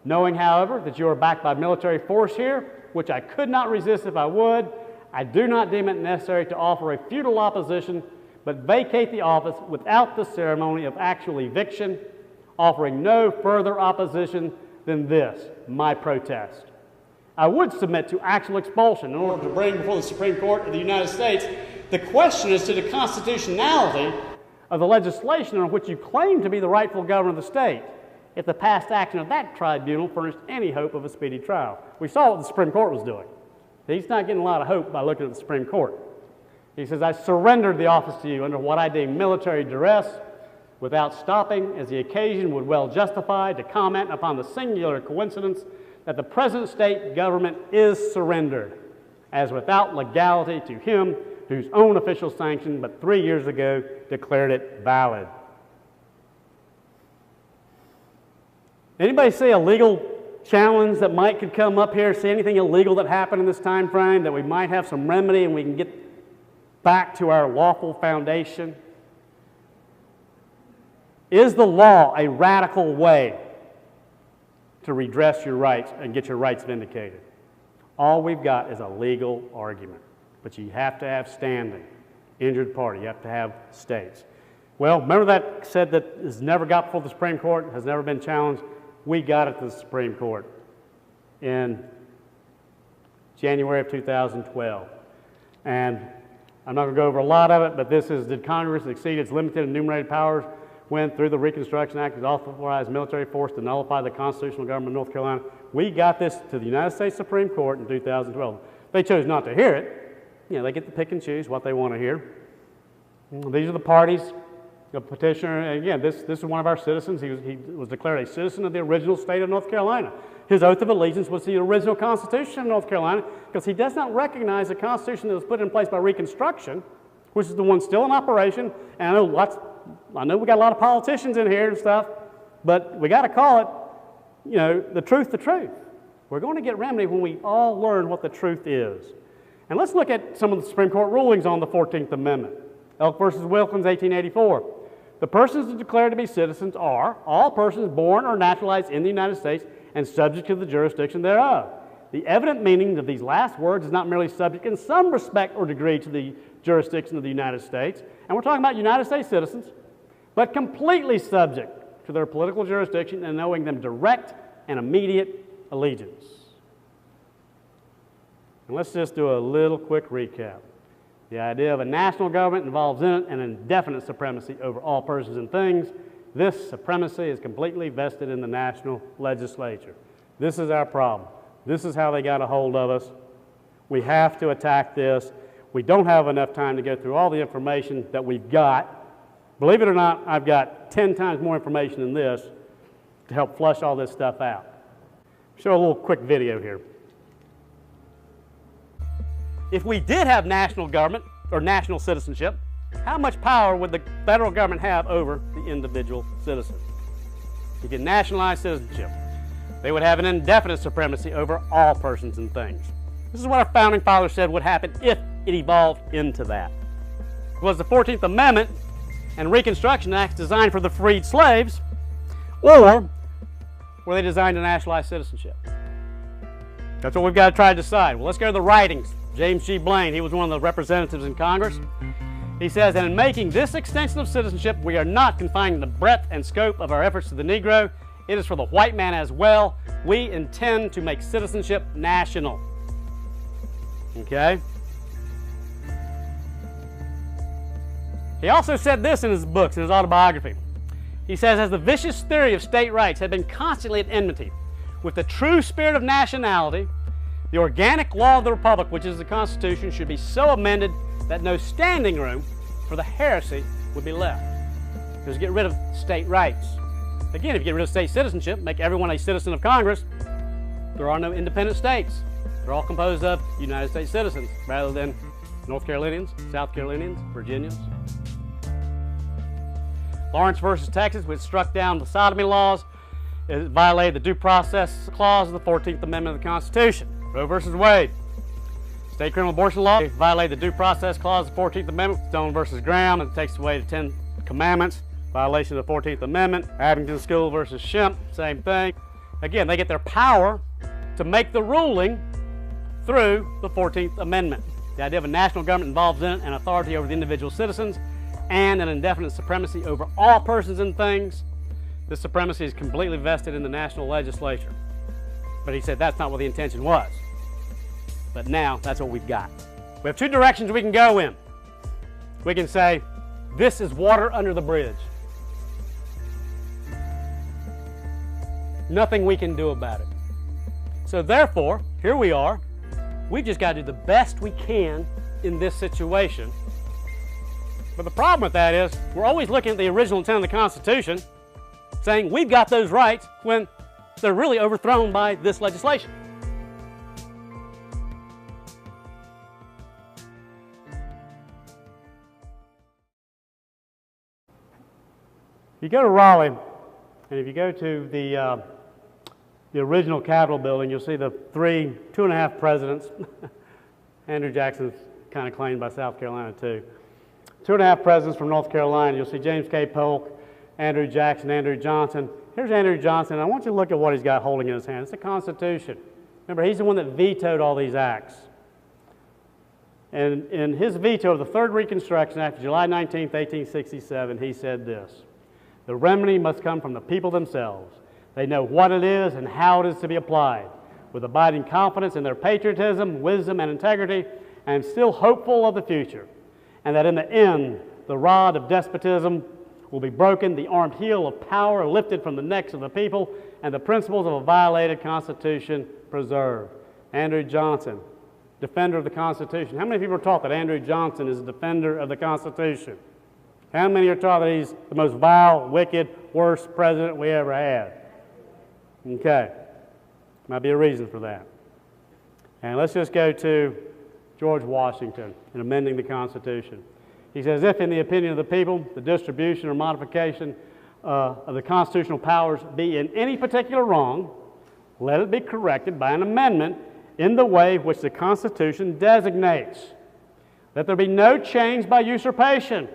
Knowing, however, that you are backed by military force here, which I could not resist if I would, I do not deem it necessary to offer a futile opposition, but vacate the office without the ceremony of actual eviction offering no further opposition than this, my protest. I would submit to actual expulsion in order to bring before the Supreme Court of the United States the question as to the constitutionality of the legislation on which you claim to be the rightful governor of the state, if the past action of that tribunal furnished any hope of a speedy trial. We saw what the Supreme Court was doing. He's not getting a lot of hope by looking at the Supreme Court. He says, I surrendered the office to you under what I deem military duress, without stopping, as the occasion would well justify, to comment upon the singular coincidence that the present state government is surrendered, as without legality to him whose own official sanction but 3 years ago declared it valid. Anybody see a legal challenge that could come up here? See anything illegal that happened in this time frame that we might have some remedy and we can get back to our lawful foundation? Is the law a radical way to redress your rights and get your rights vindicated? All we've got is a legal argument, but you have to have standing, injured party, you have to have states. Well, remember that said that has never got before the Supreme Court, has never been challenged? We got it to the Supreme Court in January of 2012. And I'm not going to go over a lot of it, but this is, did Congress exceed its limited and enumerated powers when, through the Reconstruction Act, it authorized military force to nullify the constitutional government of North Carolina? We got this to the United States Supreme Court in 2012. They chose not to hear it. You know, they get to pick and choose what they want to hear. These are the parties. The petitioner, and again, this is one of our citizens. He was declared a citizen of the original state of North Carolina. His oath of allegiance was to the original Constitution of North Carolina, because he does not recognize the Constitution that was put in place by Reconstruction, which is the one still in operation. And I know we got a lot of politicians in here and stuff, but we got to call it, you know, the truth. We're going to get remedy when we all learn what the truth is. And let's look at some of the Supreme Court rulings on the 14th Amendment. Elk versus Wilkins, 1884. The persons declared to be citizens are all persons born or naturalized in the United States and subject to the jurisdiction thereof. The evident meaning of these last words is not merely subject in some respect or degree to the jurisdiction of the United States, and we're talking about United States citizens, but completely subject to their political jurisdiction and owing them direct and immediate allegiance. And let's just do a little quick recap. The idea of a national government involves in it an indefinite supremacy over all persons and things. This supremacy is completely vested in the national legislature. This is our problem. This is how they got a hold of us. We have to attack this. We don't have enough time to go through all the information that we've got. Believe it or not, I've got 10 times more information than this to help flush all this stuff out. Show a little quick video here. If we did have national government or national citizenship, how much power would the federal government have over the individual citizen? You get nationalized citizenship. They would have an indefinite supremacy over all persons and things. This is what our founding fathers said would happen if it evolved into that. Was the 14th Amendment and Reconstruction Acts designed for the freed slaves, or were they designed to nationalize citizenship? That's what we've got to try to decide. Well, let's go to the writings. James G. Blaine, he was one of the representatives in Congress. He says, and in making this extension of citizenship, we are not confining the breadth and scope of our efforts to the Negro. It is for the white man as well. We intend to make citizenship national. Okay? He also said this in his books, in his autobiography. He says, as the vicious theory of state rights had been constantly at enmity with the true spirit of nationality, the organic law of the Republic, which is the Constitution, should be so amended that no standing room for the heresy would be left. Because get rid of state rights. Again, if you get rid of state citizenship, make everyone a citizen of Congress, there are no independent states. They're all composed of United States citizens rather than North Carolinians, South Carolinians, Virginians. Lawrence versus Texas, which struck down the sodomy laws, it violated the Due Process Clause of the 14th Amendment of the Constitution. Roe versus Wade. State criminal abortion law violated the Due Process Clause of the 14th Amendment. Stone versus Graham, it takes away the 10 Commandments, violation of the 14th Amendment. Abington School versus Shemp, same thing. Again, they get their power to make the ruling through the 14th Amendment. The idea of a national government involves in it an authority over the individual citizens and an indefinite supremacy over all persons and things. This supremacy is completely vested in the national legislature. But he said that's not what the intention was. But now, that's what we've got. We have two directions we can go in. We can say, this is water under the bridge. Nothing we can do about it. So therefore, here we are. We've just got to do the best we can in this situation. But the problem with that is, we're always looking at the original intent of the Constitution, saying we've got those rights when they're really overthrown by this legislation. You go to Raleigh, and if you go to the original Capitol building, you'll see the two and a half presidents. Andrew Jackson's kind of claimed by South Carolina too. 2.5 presidents from North Carolina. You'll see James K. Polk, Andrew Jackson, Andrew Johnson. Here's Andrew Johnson. I want you to look at what he's got holding in his hand. It's the Constitution. Remember, he's the one that vetoed all these acts. And in his veto of the Third Reconstruction Act, July 19, 1867, he said this: "The remedy must come from the people themselves. They know what it is and how it is to be applied, with abiding confidence in their patriotism, wisdom, and integrity, and still hopeful of the future. And that in the end, the rod of despotism will be broken, the armed heel of power lifted from the necks of the people, and the principles of a violated Constitution preserved." Andrew Johnson, defender of the Constitution. How many people are taught that Andrew Johnson is a defender of the Constitution? How many are taught that he's the most vile, wicked, worst president we ever had? Okay. Might be a reason for that. And let's just go to George Washington in amending the Constitution. He says, "If in the opinion of the people, the distribution or modification of the constitutional powers be in any particular wrong, let it be corrected by an amendment in the way which the Constitution designates. Let there be no change by usurpation.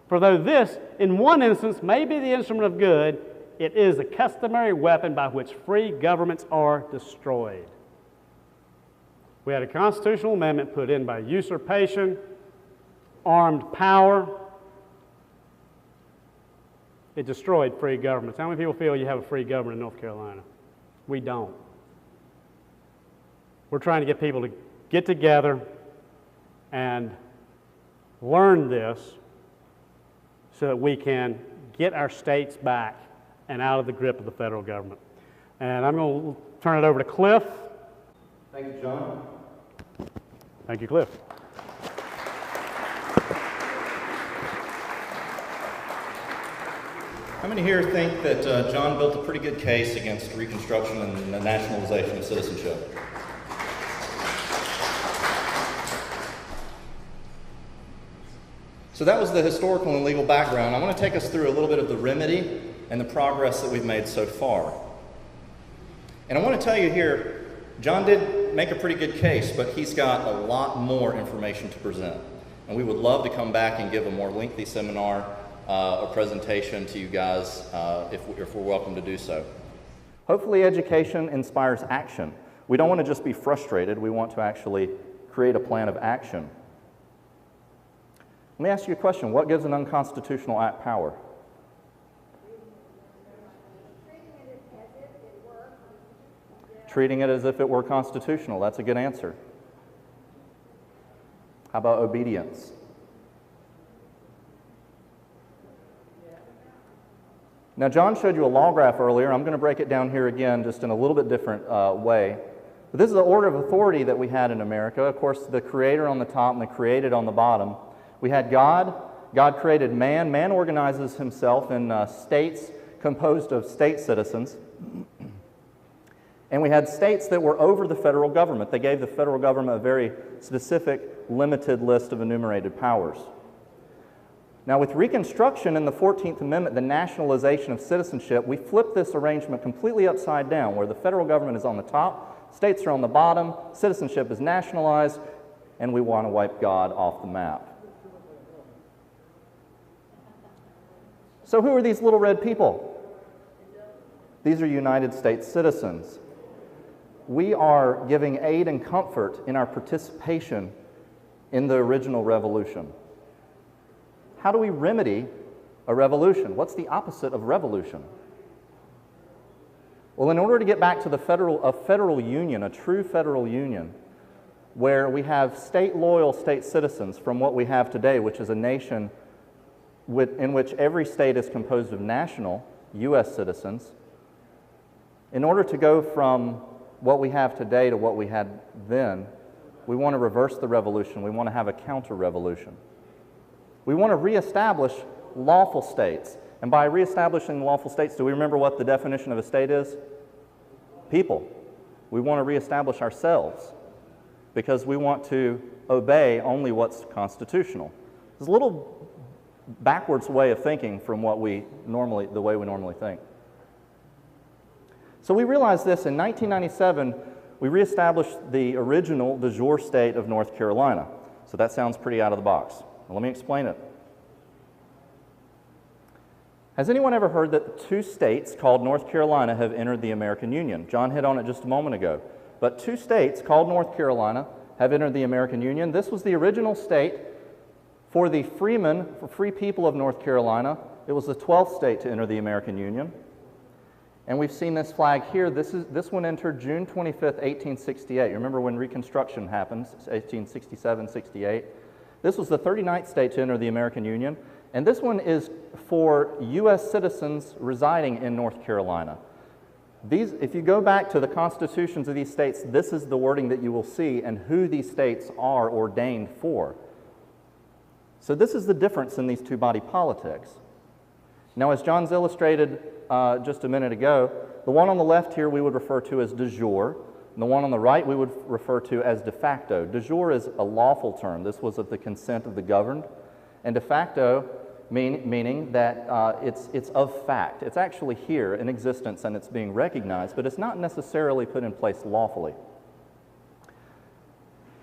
For though this, in one instance, may be the instrument of good, it is the customary weapon by which free governments are destroyed." We had a constitutional amendment put in by usurpation, armed power. It destroyed free governments. How many people feel you have a free government in North Carolina? We don't. We're trying to get people to get together and learn this so that we can get our states back and out of the grip of the federal government. And I'm going to turn it over to Cliff. Thank you, John. Thank you, Cliff. How many here think that John built a pretty good case against Reconstruction and the nationalization of citizenship? So that was the historical and legal background. I want to take us through a little bit of the remedy and the progress that we've made so far. And I want to tell you here, John did make a pretty good case, but he's got a lot more information to present. And we would love to come back and give a more lengthy seminar or presentation to you guys if we're welcome to do so. Hopefully education inspires action. We don't want to just be frustrated. We want to actually create a plan of action. Let me ask you a question. What gives an unconstitutional act power? Treating it as if it were constitutional. That's a good answer. How about obedience? Now, John showed you a law graph earlier. I'm going to break it down here again just in a little bit different way. But this is the order of authority that we had in America. Of course, the creator on the top and the created on the bottom. We had God. God created man. Man organizes himself in states composed of state citizens. And we had states that were over the federal government. They gave the federal government a very specific, limited list of enumerated powers. Now, with Reconstruction and the 14th Amendment, the nationalization of citizenship, we flipped this arrangement completely upside down, where the federal government is on the top, states are on the bottom, citizenship is nationalized, and we want to wipe God off the map. So who are these little red people? These are United States citizens. We are giving aid and comfort in our participation in the original revolution. How do we remedy a revolution? What's the opposite of revolution? Well, in order to get back to a federal union, a true federal union, where we have loyal state citizens from what we have today, which is a nation in which every state is composed of national U.S. citizens, in order to go from what we have today to what we had then, we want to reverse the revolution. We want to have a counter-revolution. We want to reestablish lawful states. And by reestablishing lawful states, do we remember what the definition of a state is? People. We want to reestablish ourselves because we want to obey only what's constitutional. It's a little backwards way of thinking from the way we normally think. So we realized this in 1997. We reestablished the original de jure state of North Carolina. So that sounds pretty out of the box. Well, let me explain it. Has anyone ever heard that 2 states called North Carolina have entered the American Union? John hit on it just a moment ago. But 2 states called North Carolina have entered the American Union. This was the original state for the freemen, for free people of North Carolina. It was the 12th state to enter the American Union. And we've seen this flag here. This one entered June 25th, 1868. You remember when Reconstruction happened, 1867, 68. This was the 39th state to enter the American Union. And this one is for U.S. citizens residing in North Carolina. If you go back to the constitutions of these states, this is the wording that you will see and who these states are ordained for. So this is the difference in these two-body politics. Now, as John's illustrated just a minute ago, the one on the left here we would refer to as de jure, and the one on the right we would refer to as de facto. De jure is a lawful term. This was of the consent of the governed. And de facto meaning that it's of fact. It's actually here in existence and it's being recognized, but it's not necessarily put in place lawfully.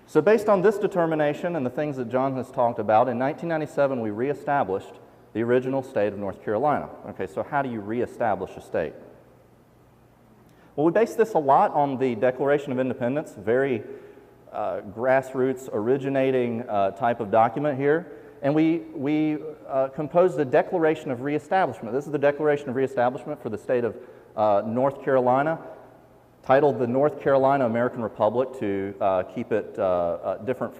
So based on this determination and the things that John has talked about, in 1997 we reestablished the original state of North Carolina. Okay, so how do you reestablish a state? Well, we base this a lot on the Declaration of Independence, very grassroots originating type of document here. And we composed a Declaration of Reestablishment. This is the Declaration of Reestablishment for the state of North Carolina, titled the North Carolina American Republic to keep it different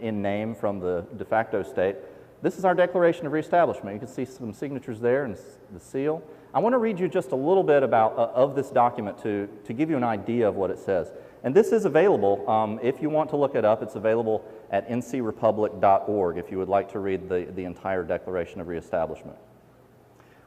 in name from the de facto state. This is our Declaration of Reestablishment. You can see some signatures there and the seal. I want to read you just a little bit of this document to give you an idea of what it says. And this is available, if you want to look it up, it's available at ncrepublic.org if you would like to read the entire Declaration of Reestablishment.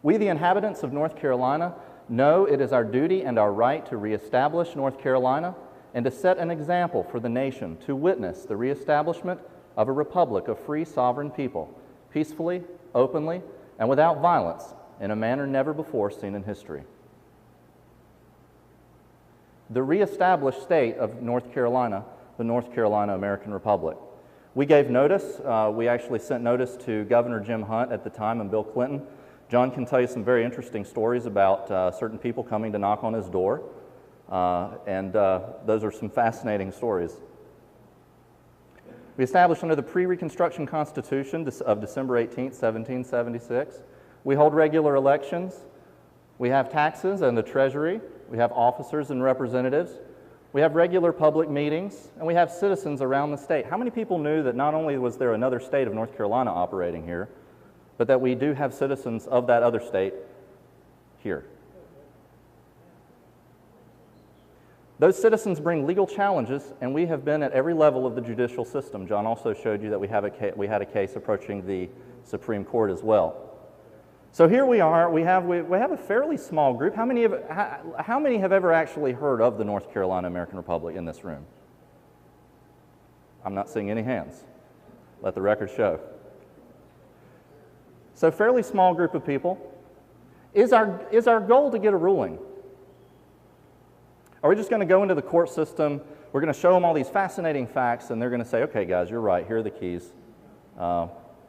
We, the inhabitants of North Carolina, know it is our duty and our right to reestablish North Carolina and to set an example for the nation to witness the reestablishment of a republic of free sovereign people, peacefully, openly, and without violence, in a manner never before seen in history. The reestablished state of North Carolina, the North Carolina American Republic. We gave notice. We actually sent notice to Governor Jim Hunt at the time and Bill Clinton. John can tell you some very interesting stories about certain people coming to knock on his door, and those are some fascinating stories. We established under the pre-Reconstruction Constitution of December 18, 1776. We hold regular elections. We have taxes and the Treasury. We have officers and representatives. We have regular public meetings, and we have citizens around the state. How many people knew that not only was there another state of North Carolina operating here, but that we do have citizens of that other state here? Those citizens bring legal challenges, and we have been at every level of the judicial system. John also showed you that we had a case approaching the Supreme Court as well. So here we are. We have a fairly small group. How many have ever actually heard of the North Carolina American Republic in this room? I'm not seeing any hands. Let the record show. So fairly small group of people. Is our goal to get a ruling? Are we just going to go into the court system, we're going to show them all these fascinating facts, and they're going to say, okay, guys, you're right, here are the keys.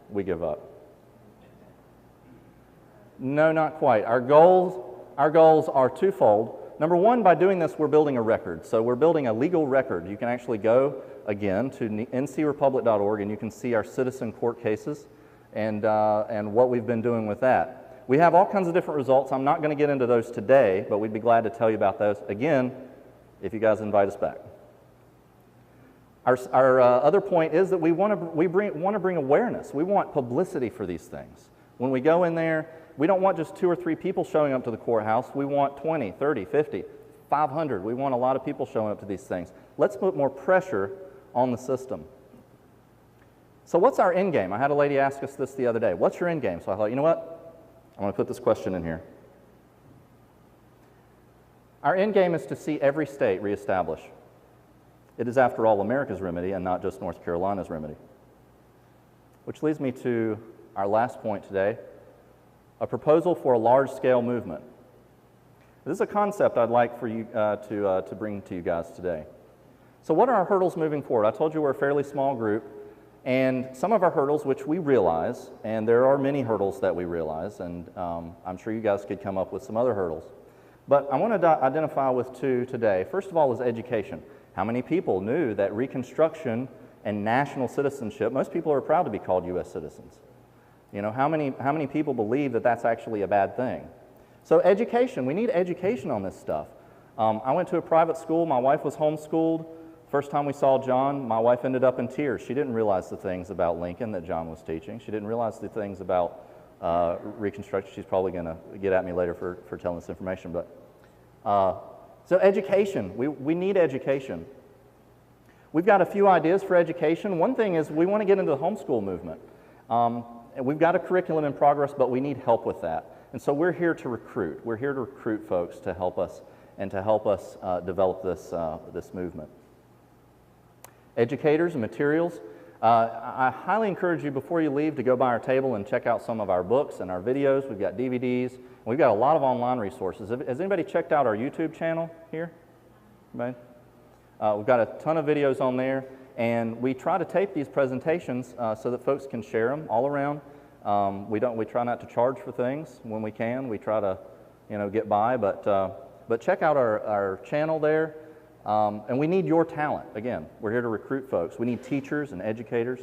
We give up. No, not quite. Our goals are twofold. Number one, by doing this, we're building a record. So we're building a legal record. You can actually go, again, to ncrepublic.org, and you can see our citizen court cases and what we've been doing with that. We have all kinds of different results. I'm not going to get into those today, but we'd be glad to tell you about those, again, if you guys invite us back. Our other point is that we want to bring awareness. We want publicity for these things. When we go in there, we don't want just 2 or 3 people showing up to the courthouse. We want 20, 30, 50, 500. We want a lot of people showing up to these things. Let's put more pressure on the system. So what's our end game? I had a lady ask us this the other day. What's your end game? So I thought, you know what? I'm going to put this question in here. Our end game is to see every state reestablish. It is, after all, America's remedy and not just North Carolina's remedy. Which leads me to our last point today, a proposal for a large-scale movement. This is a concept I'd like for you to bring to you guys today. So what are our hurdles moving forward? I told you we're a fairly small group, and some of our hurdles, which we realize, and there are many hurdles that we realize, and I'm sure you guys could come up with some other hurdles. But I want to identify with 2 today. First of all is education. How many people knew that Reconstruction and national citizenship, most people are proud to be called U.S. citizens. You know, how many people believe that that's actually a bad thing? So education, we need education on this stuff. I went to a private school. My wife was homeschooled. First time we saw John, my wife ended up in tears. She didn't realize the things about Lincoln that John was teaching. She didn't realize the things about Reconstruction. She's probably going to get at me later for telling this information. But so education, we need education. We've got a few ideas for education. One thing is we want to get into the homeschool movement. And we've got a curriculum in progress, but we need help with that. And so we're here to recruit. We're here to recruit folks to help us and to help us develop this movement. Educators and materials. I highly encourage you before you leave to go by our table and check out some of our books and our videos. We've got DVDs. We've got a lot of online resources. Has anybody checked out our YouTube channel here? Anybody? We've got a ton of videos on there, and we try to tape these presentations so that folks can share them all around. We try not to charge for things when we can. We try to, get by, but check out our channel there. And we need your talent. Again, we're here to recruit folks. We need teachers and educators.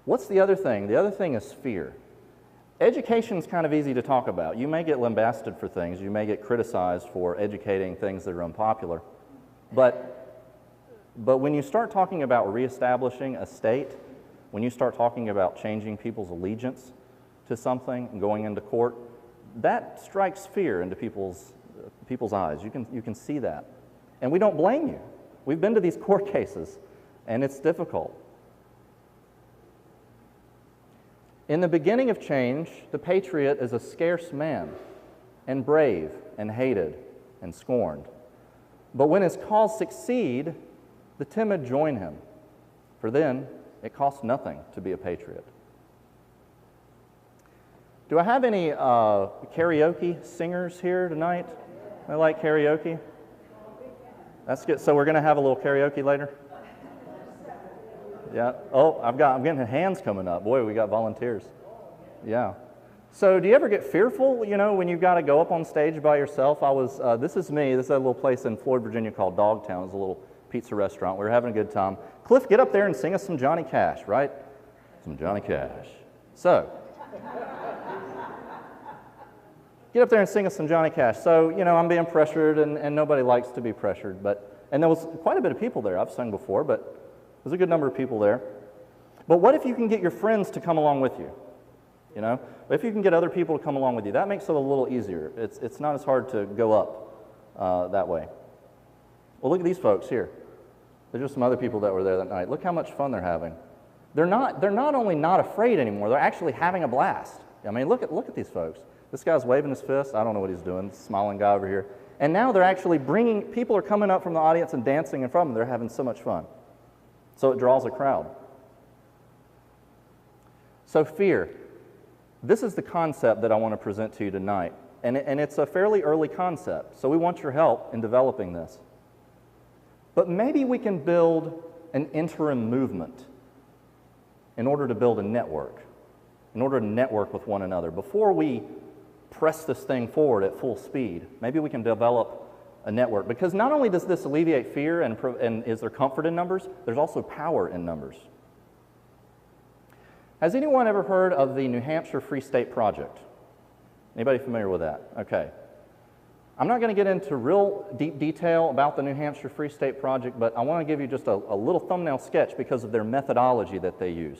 What's the other thing? The other thing is fear. Education is kind of easy to talk about. You may get lambasted for things. You may get criticized for educating things that are unpopular. But when you start talking about reestablishing a state, when you start talking about changing people's allegiance to something and going into court, that strikes fear into people's eyes. You can see that. And we don't blame you. We've been to these court cases, and it's difficult. In the beginning of change, the patriot is a scarce man, and brave, and hated, and scorned. But when his cause succeed, the timid join him, for then it costs nothing to be a patriot. Do I have any karaoke singers here tonight? I like karaoke. That's good. So we're going to have a little karaoke later? Yeah. Oh, I'm getting hands coming up. Boy, we got volunteers. Yeah. So do you ever get fearful, when you've got to go up on stage by yourself? This is me. This is a little place in Floyd, Virginia called Dogtown. It's a little pizza restaurant. We were having a good time. Cliff, get up there and sing us some Johnny Cash, right? Some Johnny Cash. So, get up there and sing us some Johnny Cash. So, I'm being pressured, and nobody likes to be pressured. And there was quite a bit of people there. I've sung before, but there's a good number of people there. But what if you can get your friends to come along with you? If you can get other people to come along with you, that makes it a little easier. It's not as hard to go up that way. Well, look at these folks here. There's just some other people that were there that night. Look how much fun they're having. They're not only not afraid anymore, they're actually having a blast. I mean, look at these folks. This guy's waving his fist. I don't know what he's doing. Smiling guy over here. And now they're actually people are coming up from the audience and dancing in front of them. They're having so much fun. So it draws a crowd. So fear. This is the concept that I want to present to you tonight. And it's a fairly early concept. So we want your help in developing this. But maybe we can build an interim movement in order to build a network, in order to network with one another. Before we press this thing forward at full speed, maybe we can develop a network. Because not only does this alleviate fear and is there comfort in numbers, there's also power in numbers. Has anyone ever heard of the New Hampshire Free State Project? Anybody familiar with that? Okay. I'm not going to get into real deep detail about the New Hampshire Free State Project, but I want to give you just a little thumbnail sketch because of their methodology that they use.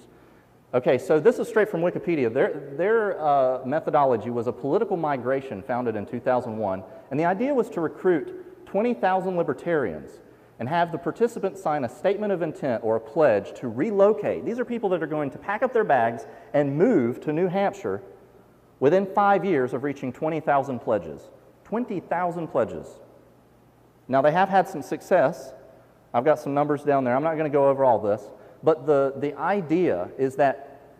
Okay, so this is straight from Wikipedia. Their methodology was a political migration founded in 2001, and the idea was to recruit 20,000 libertarians and have the participants sign a statement of intent or a pledge to relocate. These are people that are going to pack up their bags and move to New Hampshire within 5 years of reaching 20,000 pledges. 20,000 pledges. Now, they have had some success. I've got some numbers down there. I'm not going to go over all this. But the idea is that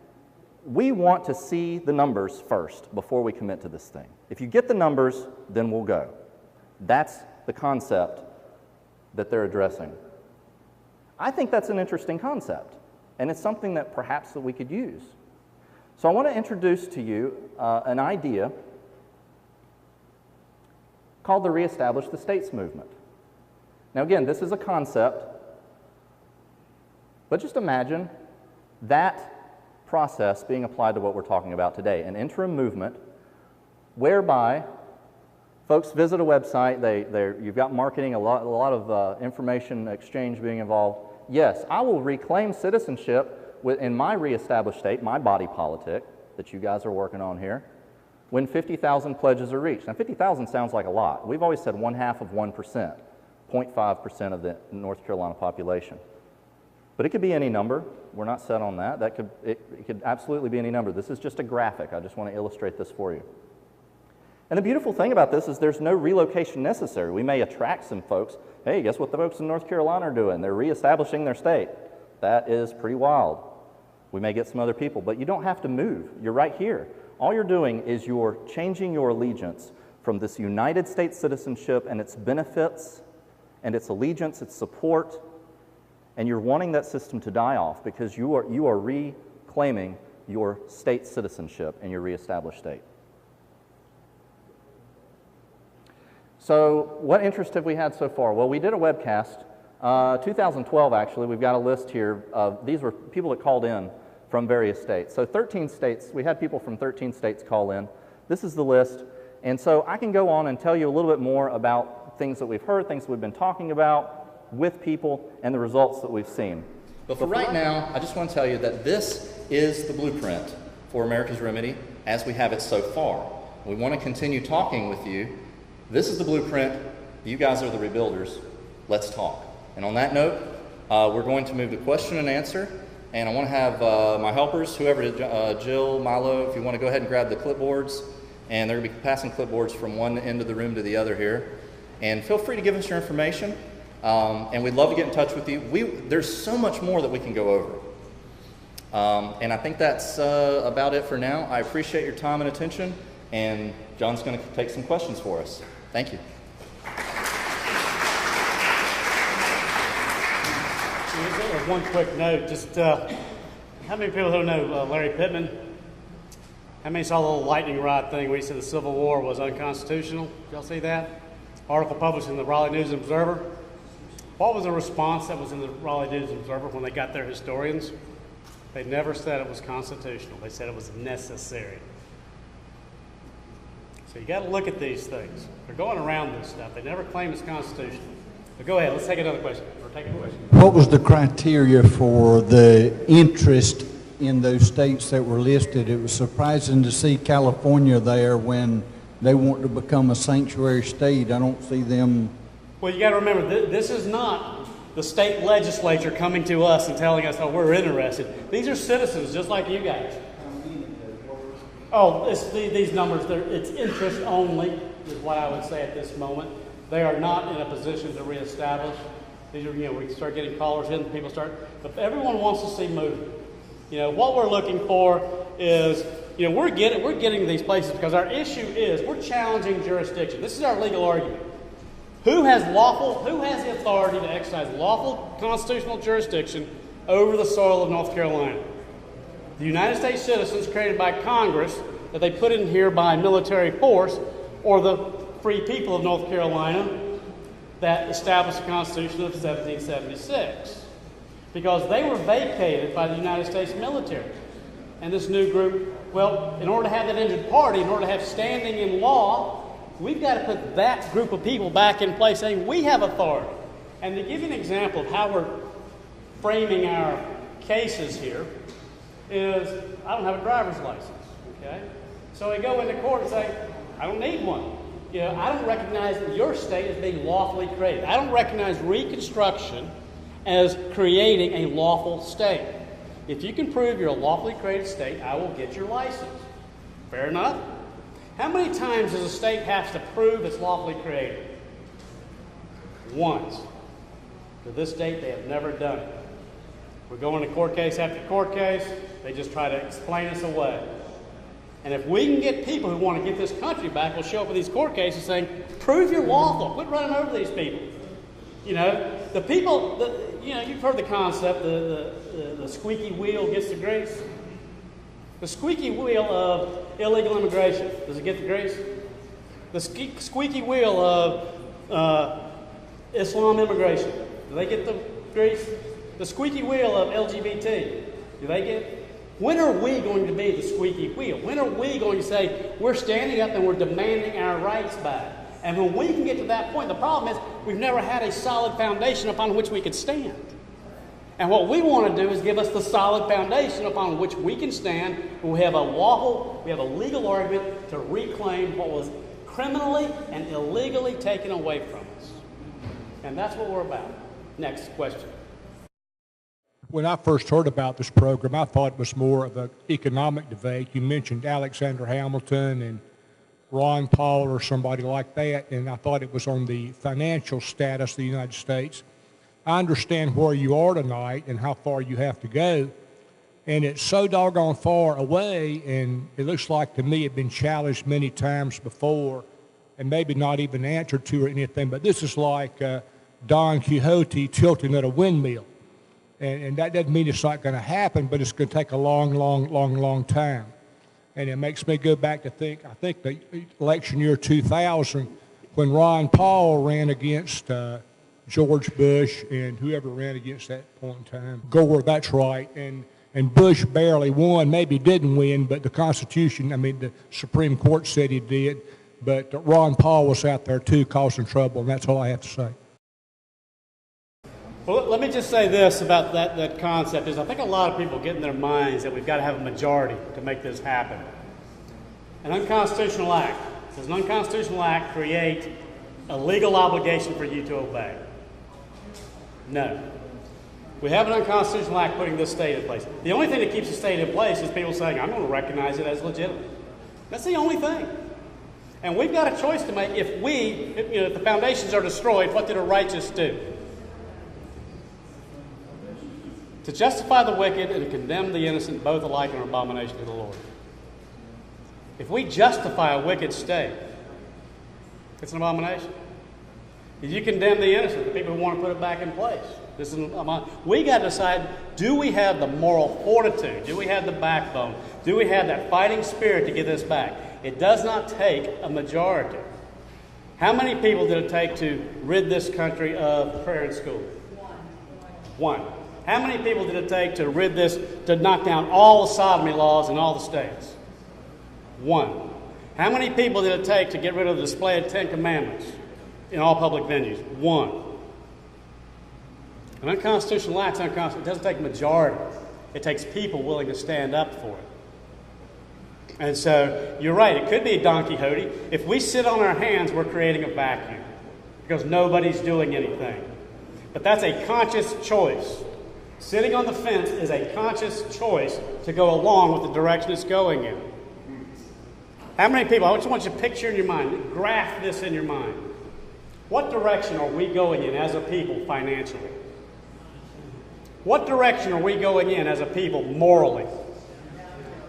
we want to see the numbers first before we commit to this thing. If you get the numbers, then we'll go. That's the concept that they're addressing. I think that's an interesting concept, and it's something that perhaps that we could use. So I want to introduce to you an idea called the Reestablish the States movement. Now again, this is a concept, but just imagine that process being applied to what we're talking about today, an interim movement whereby folks visit a website, you've got marketing, a lot of information exchange being involved. Yes, I will reclaim citizenship in my reestablished state, my body politic that you guys are working on here, when 50,000 pledges are reached. Now 50,000 sounds like a lot. We've always said 1/2 of 1%, 0.5% of the North Carolina population. But it could be any number. We're not set on that. It could absolutely be any number. This is just a graphic. I just want to illustrate this for you. And the beautiful thing about this is there's no relocation necessary. We may attract some folks. Hey, guess what the folks in North Carolina are doing? They're reestablishing their state. That is pretty wild. We may get some other people, but you don't have to move. You're right here. All you're doing is you're changing your allegiance from this United States citizenship and its benefits and its allegiance, its support, and you're wanting that system to die off because you are reclaiming your state citizenship in your reestablished state. So what interest have we had so far? Well, we did a webcast, 2012 actually. We've got a list here of, these were people that called in from various states. So 13 states, we had people from 13 states call in. This is the list. And so I can go on and tell you a little bit more about things that we've heard, things that we've been talking about with people, and the results that we've seen. But for right now, I just want to tell you that this is the blueprint for America's Remedy as we have it so far. We want to continue talking with you. This is the blueprint. You guys are the rebuilders. Let's talk. And on that note, we're going to move to question and answer. And I want to have my helpers, whoever, Jill, Milo, if you want to go ahead and grab the clipboards. And they're going to be passing clipboards from one end of the room to the other here. And feel free to give us your information. And we'd love to get in touch with you. There's so much more that we can go over. And I think that's about it for now. I appreciate your time and attention. And John's going to take some questions for us. Thank you. One quick note, just how many people who know Larry Pittman? How many saw the little lightning rod thing where he said the Civil War was unconstitutional? Did y'all see that? Article published in the Raleigh News and Observer. What was the response that was in the Raleigh News and Observer when they got their historians? They never said it was constitutional. They said it was necessary. So you got to look at these things. They're going around this stuff. They never claim it's constitutional. But go ahead, let's take another question. What was the criteria for the interest in those states that were listed? It was surprising to see California there when they want to become a sanctuary state. I don't see them. Well, you got to remember, this is not the state legislature coming to us and telling us, oh, we're interested. These are citizens just like you guys. Oh, these numbers, it's interest only is what I would say at this moment. They are not in a position to reestablish. These are, we start getting callers in, people start, but everyone wants to see movement. What we're looking for is, we're getting these places because our issue is we're challenging jurisdiction. This is our legal argument. Who has the authority to exercise lawful constitutional jurisdiction over the soil of North Carolina? The United States citizens created by Congress that they put in here by military force, or the free people of North Carolina that established the Constitution of 1776, because they were vacated by the United States military. and this new group, well, in order to have that injured party, in order to have standing in law, we've got to put that group of people back in place saying we have authority. And to give you an example of how we're framing our cases here is, I don't have a driver's license, okay? So I go into court and say, I don't need one. You know, I don't recognize your state as being lawfully created. I don't recognize Reconstruction as creating a lawful state. If you can prove you're a lawfully created state, I will get your license. Fair enough? How many times does a state have to prove it's lawfully created? Once. To this date, they have never done it. We're going to court case after court case. They just try to explain us away. And if we can get people who want to get this country back, will show up with these court cases saying, prove you're lawful. Quit running over these people. You know, the people, you've heard the concept, the squeaky wheel gets the grease. The squeaky wheel of illegal immigration, does it get the grease? The squeaky wheel of Islam immigration, do they get the grease? The squeaky wheel of LGBT, do they get? When are we going to be the squeaky wheel? When are we going to say, we're standing up and we're demanding our rights back? And when we can get to that point, the problem is we've never had a solid foundation upon which we could stand. And what we want to do is give us the solid foundation upon which we can stand. We have a legal argument to reclaim what was criminally and illegally taken away from us. And that's what we're about. Next question. When I first heard about this program, I thought it was more of an economic debate. You mentioned Alexander Hamilton and Ron Paul or somebody like that, and I thought it was on the financial status of the United States. I understand where you are tonight and how far you have to go, and it's so doggone far away, and it looks like to me it's been challenged many times before and maybe not even answered to or anything, but this is like Don Quixote tilting at a windmill. And that doesn't mean it's not going to happen, but it's going to take a long time. And it makes me go back to think, I think the election year 2000, when Ron Paul ran against George Bush and whoever ran against that point in time. Gore, that's right. And Bush barely won, maybe didn't win, but the Constitution, the Supreme Court said he did. But Ron Paul was out there too causing trouble, and that's all I have to say. Well, let me just say this about that concept is I think a lot of people get in their minds that we've got to have a majority to make this happen. An unconstitutional act. Does an unconstitutional act create a legal obligation for you to obey? No. We have an unconstitutional act putting this state in place. The only thing that keeps the state in place is people saying, I'm going to recognize it as legitimate. That's the only thing. And we've got a choice to make. If the foundations are destroyed, what did a righteous do? To justify the wicked and to condemn the innocent, both alike are an abomination to the Lord. If we justify a wicked state, it's an abomination. If you condemn the innocent, the people who want to put it back in place, this is we got to decide, do we have the moral fortitude? Do we have the backbone? Do we have that fighting spirit to get this back? It does not take a majority. How many people did it take to rid this country of prayer in school? One. How many people did it take to knock down all the sodomy laws in all the states? One. How many people did it take to get rid of the display of 10 Commandments in all public venues? One. An unconstitutional act is unconstitutional. It doesn't take a majority. It takes people willing to stand up for it. And so, you're right, it could be a Don Quixote. If we sit on our hands, we're creating a vacuum because nobody's doing anything. But that's a conscious choice. Sitting on the fence is a conscious choice to go along with the direction it's going in. How many people, I just want you to picture in your mind, graph this in your mind. What direction are we going in as a people financially? What direction are we going in as a people morally?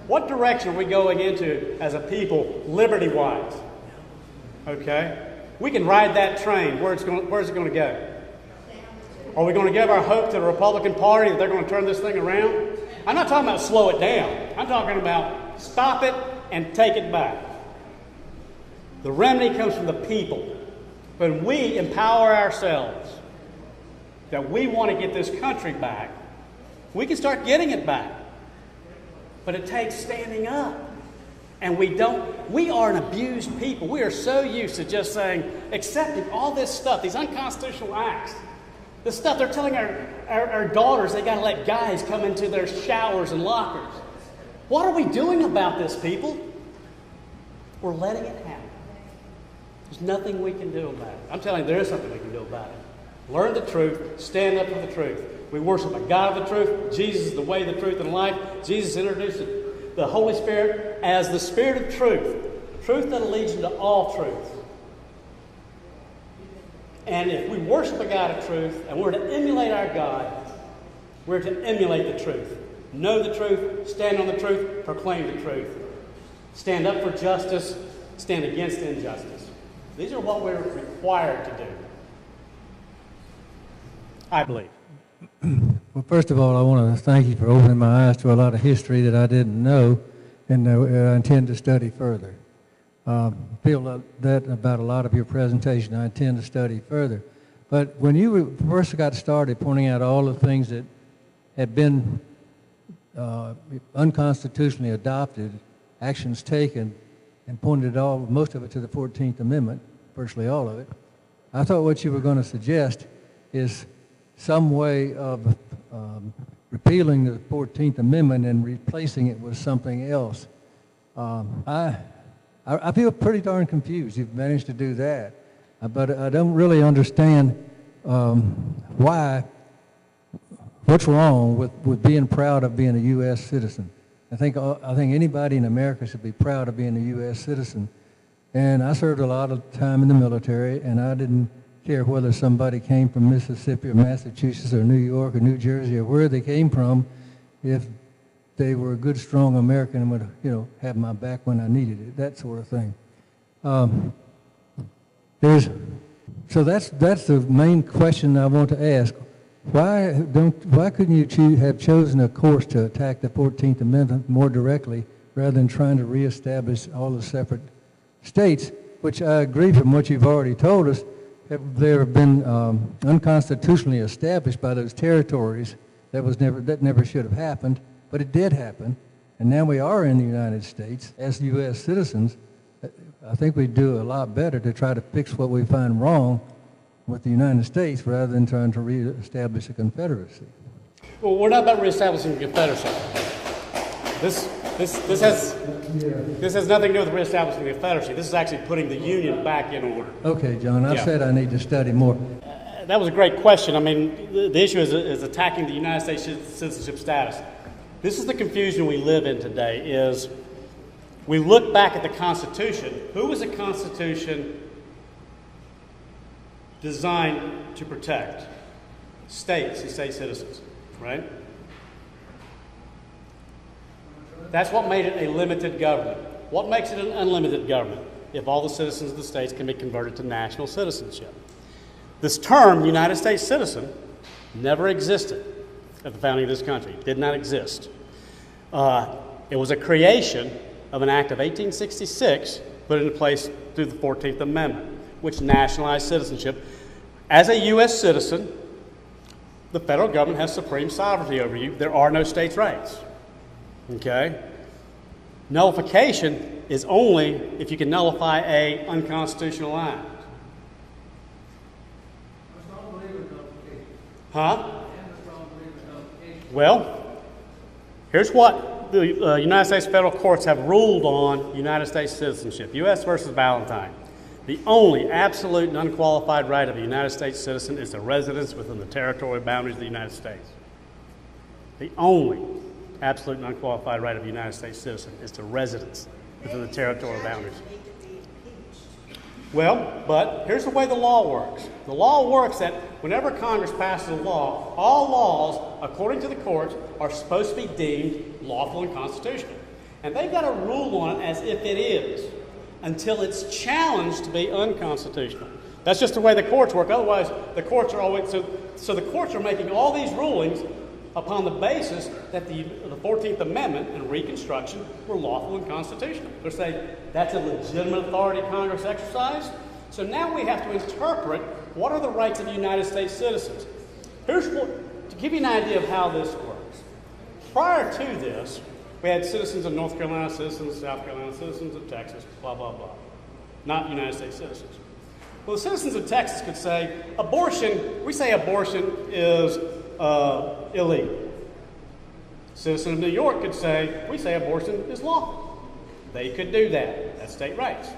What direction are we going into as a people liberty-wise? Okay? We can ride that train. Where's it going to go? Are we going to give our hope to the Republican Party that they're going to turn this thing around? I'm not talking about slow it down. I'm talking about stop it and take it back. The remedy comes from the people. When we empower ourselves that we want to get this country back, we can start getting it back. But it takes standing up. And we are an abused people. We are so used to just saying, accepting all this stuff, these unconstitutional acts. The stuff they're telling our daughters they got to let guys come into their showers and lockers. What are we doing about this, people? We're letting it happen. There's nothing we can do about it. I'm telling you, there is something we can do about it. Learn the truth. Stand up for the truth. We worship a God of the truth. Jesus is the way, the truth, and life. Jesus introduced the Holy Spirit as the Spirit of truth. Truth that leads you to all truth. And if we worship a God of truth and we're to emulate our God, we're to emulate the truth. Know the truth, stand on the truth, proclaim the truth. Stand up for justice, stand against injustice. These are what we're required to do. I believe. Well, first of all, I want to thank you for opening my eyes to a lot of history that I didn't know and I intend to study further. I feel that about a lot of your presentation. I intend to study further. But when you first got started pointing out all the things that had been unconstitutionally adopted, actions taken, and pointed most of it to the 14th Amendment, virtually all of it, I thought what you were going to suggest is some way of repealing the 14th Amendment and replacing it with something else. I feel pretty darn confused. You've managed to do that. But I don't really understand what's wrong with being proud of being a U.S. citizen. I think anybody in America should be proud of being a U.S. citizen. And I served a lot of time in the military, and I didn't care whether somebody came from Mississippi or Massachusetts or New York or New Jersey or where they came from, if they were a good, strong American and would, have my back when I needed it, that sort of thing. So that's the main question I want to ask. Why couldn't you have chosen a course to attack the 14th Amendment more directly rather than trying to reestablish all the separate states, which I agree from what you've already told us, have been unconstitutionally established by those territories. That never should have happened, but it did happen, and now we are in the United States as U.S. citizens. I think we'd do a lot better to try to fix what we find wrong with the United States rather than trying to reestablish a confederacy. Well, we're not about reestablishing a confederacy. This has nothing to do with reestablishing the confederacy. This is actually putting the Union back in order. Okay, John, I said I need to study more. That was a great question. I mean, the issue is attacking the United States citizenship status. This is the confusion we live in today, is we look back at the Constitution. Who was the Constitution designed to protect? States and state citizens, right? That's what made it a limited government. What makes it an unlimited government? If all the citizens of the states can be converted to national citizenship. This term, United States citizen, never existed at the founding of this country. It did not exist. It was a creation of an act of 1866 put into place through the 14th Amendment, which nationalized citizenship. As a U.S. citizen, the federal government has supreme sovereignty over you. There are no states' rights. Okay? Nullification is only if you can nullify a unconstitutional act. Huh? Well, here's what the United States federal courts have ruled on United States citizenship. U.S. versus Valentine. The only absolute and unqualified right of a United States citizen is the residence within the territorial boundaries of the United States. The only absolute and unqualified right of a United States citizen is to residence within the territorial boundaries. Well, but here's the way the law works. The law works that whenever Congress passes a law, all laws, according to the courts, are supposed to be deemed lawful and constitutional. And they've got a rule on it as if it is, until it's challenged to be unconstitutional. That's just the way the courts work. Otherwise, the courts are always... So the courts are making all these rulings upon the basis that the 14th Amendment and Reconstruction were lawful and constitutional. They're saying that's a legitimate authority Congress exercised. So now we have to interpret what are the rights of United States citizens. To give you an idea of how this works. Prior to this, We had citizens of North Carolina, citizens of South Carolina, citizens of Texas, blah, blah, blah. Not United States citizens. Well, the citizens of Texas could say, we say abortion is illegal. Citizen of New York could say, we say abortion is lawful. They could do that. That's state rights.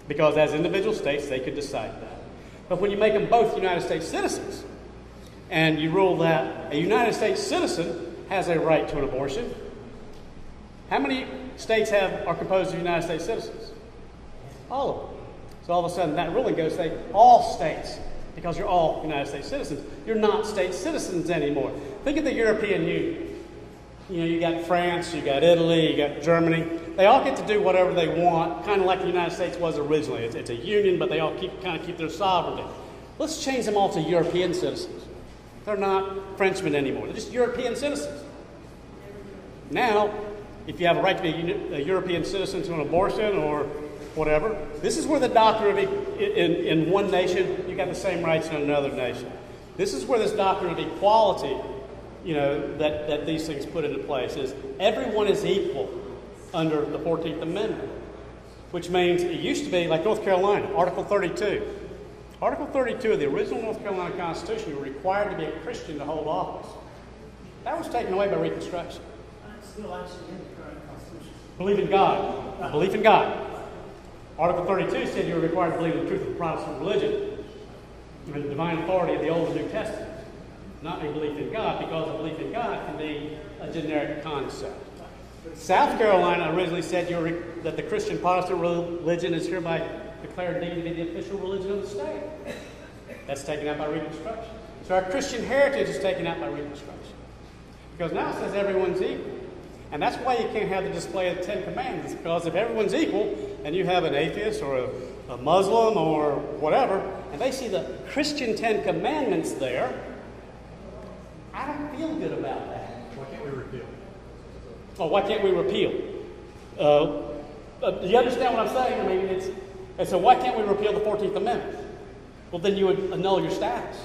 Because as individual states, they could decide that. But when you make them both United States citizens, and you rule that a United States citizen has a right to an abortion, how many states are composed of United States citizens? All of them. So all of a sudden that ruling goes say all states, because you're all United States citizens. You're not state citizens anymore. Think of the European Union. You know, you got France, you got Italy, you got Germany. They all get to do whatever they want, kind of like the United States was originally. It's a union, but they all kind of keep their sovereignty. Let's change them all to European citizens. They're not Frenchmen anymore. They're just European citizens. Now, if you have a right to be a European citizen to an abortion or whatever, this is where the doctrine of in one nation, you got the same rights in another nation. This is where this doctrine of equality, you know, that these things put into place is everyone is equal under the 14th Amendment, which means it used to be like North Carolina, Article 32. Article 32 of the original North Carolina Constitution, you were required to be a Christian to hold office. That was taken away by Reconstruction. It's still actually in the current Constitution. Believe in God. Belief in God. Article 32 said you were required to believe in the truth of the Protestant religion and the divine authority of the Old and New Testament. Not a belief in God, because a belief in God can be a generic concept. South Carolina originally said that the Christian Protestant religion is hereby declared deemed to be the official religion of the state. That's taken out by Reconstruction. So our Christian heritage is taken out by Reconstruction. Because now it says everyone's equal. And that's why you can't have the display of the Ten Commandments, because if everyone's equal, and you have an atheist or a Muslim or whatever, and they see the Christian Ten Commandments there, I don't feel good about that. Why can't we repeal? Oh, why can't we repeal? Do you understand what I'm saying? I mean, and so why can't we repeal the 14th Amendment? Well, then you would annul your status.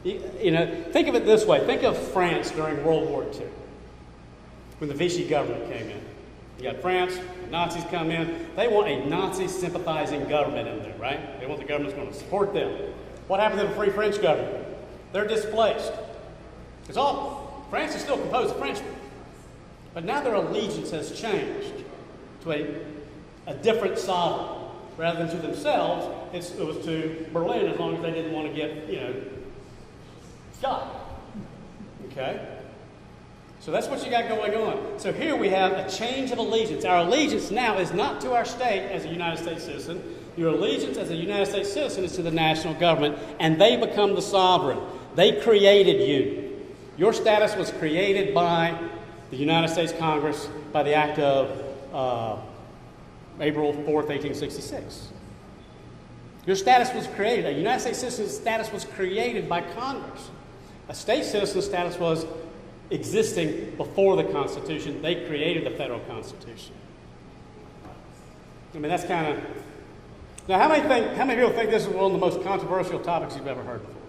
You know, think of it this way. Think of France during World War II, when the Vichy government came in. You got France, the Nazis come in. They want a Nazi-sympathizing government in there, right? They want the government that's going to support them. What happened to the Free French government? They're displaced. France is still composed of Frenchmen. But now their allegiance has changed to a different sovereign. Rather than to themselves, it was to Berlin, as long as they didn't want to get, shot. Okay? So that's what you got going on. So here we have a change of allegiance. Our allegiance now is not to our state as a United States citizen. Your allegiance as a United States citizen is to the national government, and they become the sovereign. They created you. Your status was created by the United States Congress by the act of April 4th, 1866. Your status was created. A United States citizen's status was created by Congress. A state citizen's status was existing before the Constitution. They created the federal Constitution. I mean, that's kind of... Now, how many people think this is one of the most controversial topics you've ever heard before?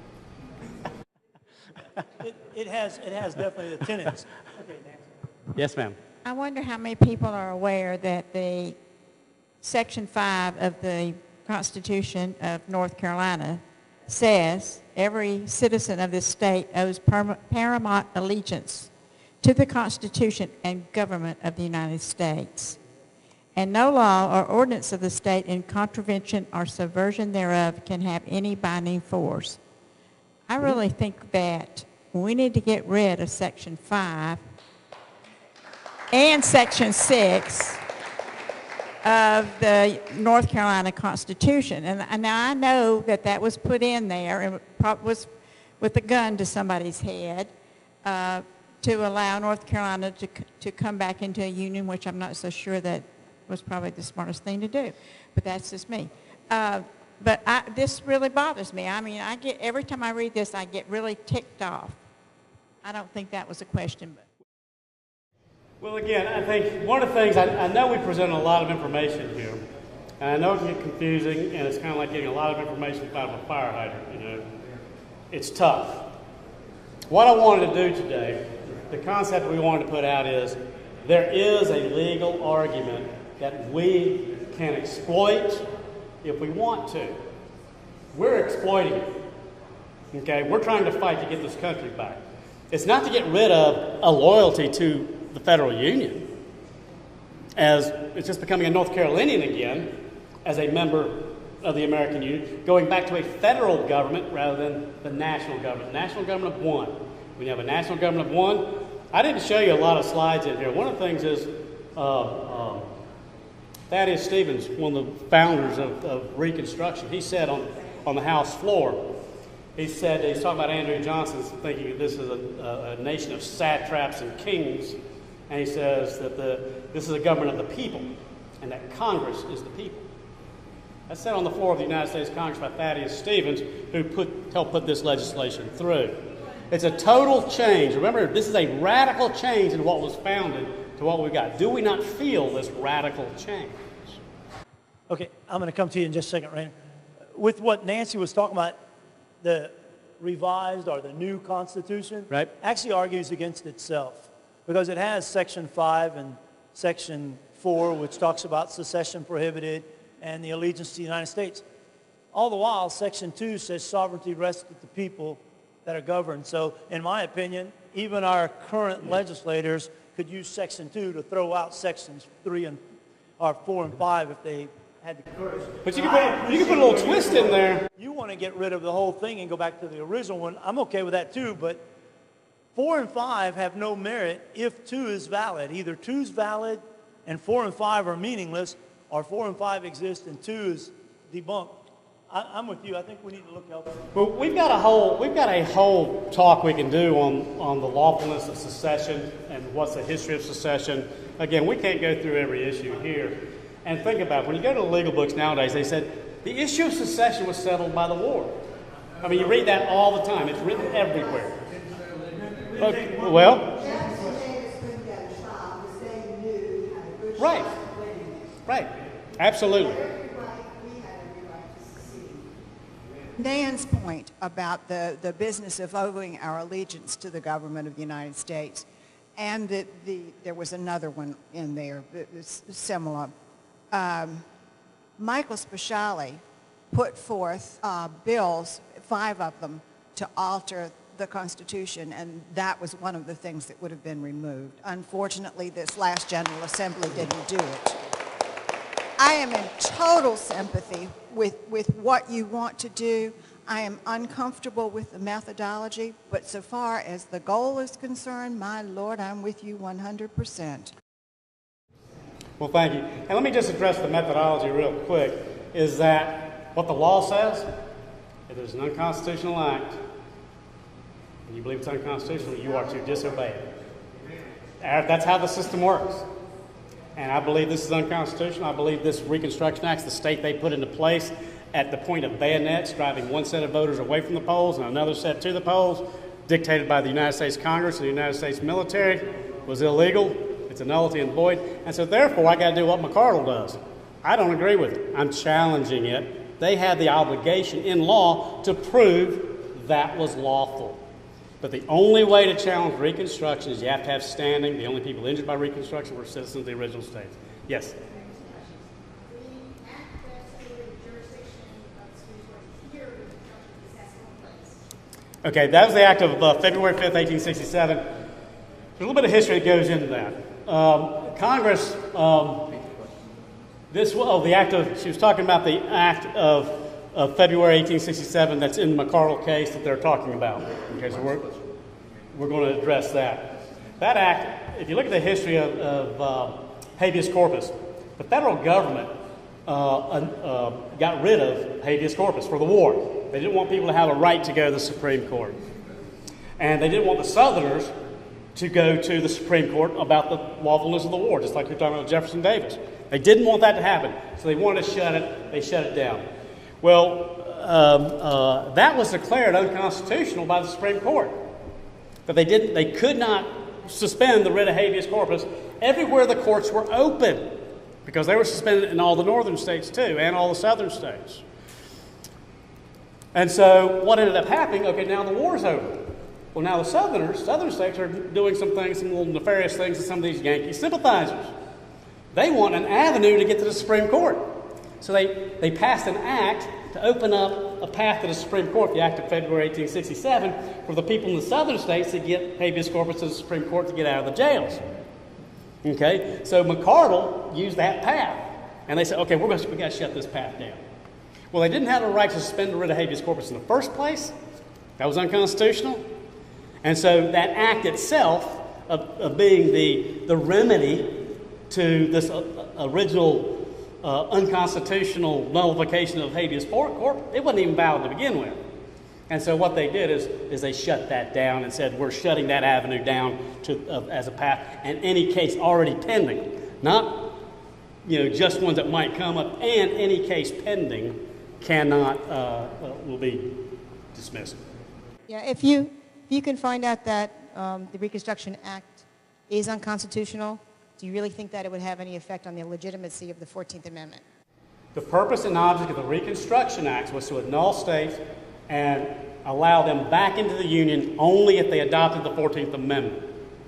It has definitely the tenets. Okay, Nancy. Yes, ma'am. I wonder how many people are aware that the Section 5 of the Constitution of North Carolina says every citizen of this state owes paramount allegiance to the Constitution and government of the United States. And no law or ordinance of the state in contravention or subversion thereof can have any binding force. I really think that we need to get rid of Section 5 and Section 6 of the North Carolina Constitution. And now I know that was put in there and was with a gun to somebody's head to allow North Carolina to come back into a union, which I'm not so sure that was probably the smartest thing to do. But that's just me. But this really bothers me. I mean, every time I read this, I get really ticked off. I don't think that was a question. But. Well, again, I think one of the things, I know we present a lot of information here, and I know it can get confusing, and it's kind of like getting a lot of information out of a fire hydrant, It's tough. What I wanted to do today the concept we wanted to put out is there is a legal argument that we can exploit if we want to. We're exploiting it. Okay, we're trying to fight to get this country back. It's not to get rid of a loyalty to the federal union, as it's just becoming a North Carolinian again, as a member of the American Union, going back to a federal government rather than the national government. National government of one. When you have a national government of one, I didn't show you a lot of slides in here. One of the things is Thaddeus Stevens, one of the founders of Reconstruction, he said on the House floor, he's talking about Andrew Johnson thinking this is a nation of satraps and kings, and he says that this is a government of the people, and that Congress is the people. That's said on the floor of the United States Congress by Thaddeus Stevens, who helped put this legislation through. It's a total change. Remember, this is a radical change in what was founded to what we've got. Do we not feel this radical change? Okay, I'm going to come to you in just a second, Rainer. With what Nancy was talking about, the revised or the new Constitution right, actually argues against itself because it has Section 5 and Section 4, which talks about secession prohibited and the allegiance to the United States. All the while, Section 2 says sovereignty rests with the people that are governed. So, in my opinion, even our current legislators could use Section 2 to throw out Sections 4 and 5 if they had the courage. But you can put a little twist in there. You want to get rid of the whole thing and go back to the original one. I'm okay with that too, but 4 and 5 have no merit if 2 is valid. Either 2 is valid and 4 and 5 are meaningless, or 4 and 5 exist and 2 is debunked. I'm with you. I think we need to look elsewhere. Well, we've got a whole talk we can do on the lawfulness of secession and what's the history of secession. Again, we can't go through every issue here. And think about it. When you go to the legal books nowadays, they said the issue of secession was settled by the war. I mean, you read that all the time. It's written everywhere. Okay, well, right, absolutely. Dan's point about the business of owing our allegiance to the government of the United States, and that there was another one in there that was similar. Michael Speciale put forth bills, 5 of them, to alter the Constitution, and that was one of the things that would have been removed. Unfortunately, this last General Assembly didn't do it. I am in total sympathy with what you want to do. I am uncomfortable with the methodology, but so far as the goal is concerned, my Lord, I'm with you 100%. Well, thank you. And let me just address the methodology real quick, is that what the law says, if there's an unconstitutional act, and you believe it's unconstitutional, you are to disobey it. That's how the system works. And I believe this is unconstitutional. I believe this Reconstruction Act, the state they put into place at the point of bayonets, driving one set of voters away from the polls and another set to the polls, dictated by the United States Congress and the United States military, was illegal. It's a nullity and void. And so therefore, I got to do what McCardle does. I don't agree with it. I'm challenging it. They had the obligation in law to prove that was lawful. But the only way to challenge Reconstruction is you have to have standing. The only people injured by Reconstruction were citizens of the original states. Yes? Okay, that was the act of February 5th, 1867. There's a little bit of history that goes into that. Congress, the act of, she was talking about the act of February 1867 that's in the McCardle case that they're talking about. Okay, so we're going to address that. That act, if you look at the history of habeas corpus, the federal government got rid of habeas corpus for the war. They didn't want people to have a right to go to the Supreme Court. And they didn't want the Southerners to go to the Supreme Court about the lawfulness of the war, just like you're talking about Jefferson Davis. They didn't want that to happen, so they wanted to shut it. They shut it down. Well, that was declared unconstitutional by the Supreme Court. But they could not suspend the writ of habeas corpus everywhere the courts were open, because they were suspended in all the northern states too, and all the southern states. And so what ended up happening, okay, now the war's over. Well, now the southern states are doing some things, some little nefarious things to some of these Yankee sympathizers. They want an avenue to get to the Supreme Court. So they passed an act to open up a path to the Supreme Court, the Act of February 1867, for the people in the southern states to get habeas corpus to the Supreme Court to get out of the jails. Okay, so McCardle used that path. And they said, okay, we got to shut this path down. Well, they didn't have the right to suspend the writ of habeas corpus in the first place. That was unconstitutional. And so that act itself of being the remedy to this original unconstitutional nullification of habeas corpus, it wasn't even valid to begin with. And so what they did is they shut that down and said, we're shutting that avenue down as a path, and any case already pending, not just ones that might come up, and any case pending will be dismissed. Yeah, if you can find out that the Reconstruction Act is unconstitutional, do you really think that it would have any effect on the legitimacy of the 14th Amendment? The purpose and object of the Reconstruction Act was to annul states and allow them back into the Union only if they adopted the 14th Amendment.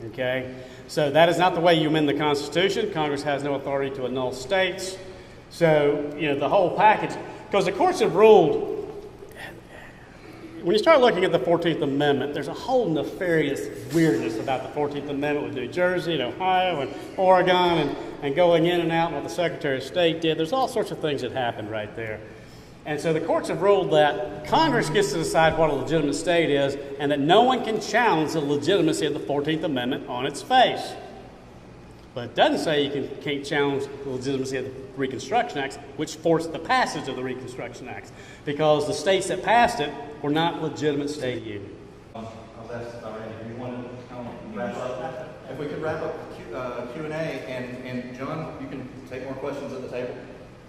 Okay? So that is not the way you amend the Constitution. Congress has no authority to annul states. So, the whole package, because the courts have ruled, when you start looking at the 14th Amendment, there's a whole nefarious weirdness about the 14th Amendment with New Jersey and Ohio and Oregon and going in and out and what the Secretary of State did. There's all sorts of things that happened right there. And so the courts have ruled that Congress gets to decide what a legitimate state is and that no one can challenge the legitimacy of the 14th Amendment on its face. But it doesn't say you can't challenge the legitimacy of the Reconstruction Act, which forced the passage of the Reconstruction Act, because the states that passed it were not legitimate state unions. I'll ask Randy, do you want to wrap up? If we could wrap up Q&A, and John, you can take more questions at the table.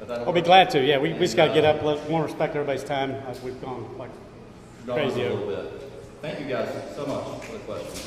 I'll be glad to. Yeah, we just got to get up. Let more respect everybody's time as we've gone like crazy a over. little bit. Thank you guys so much for the questions.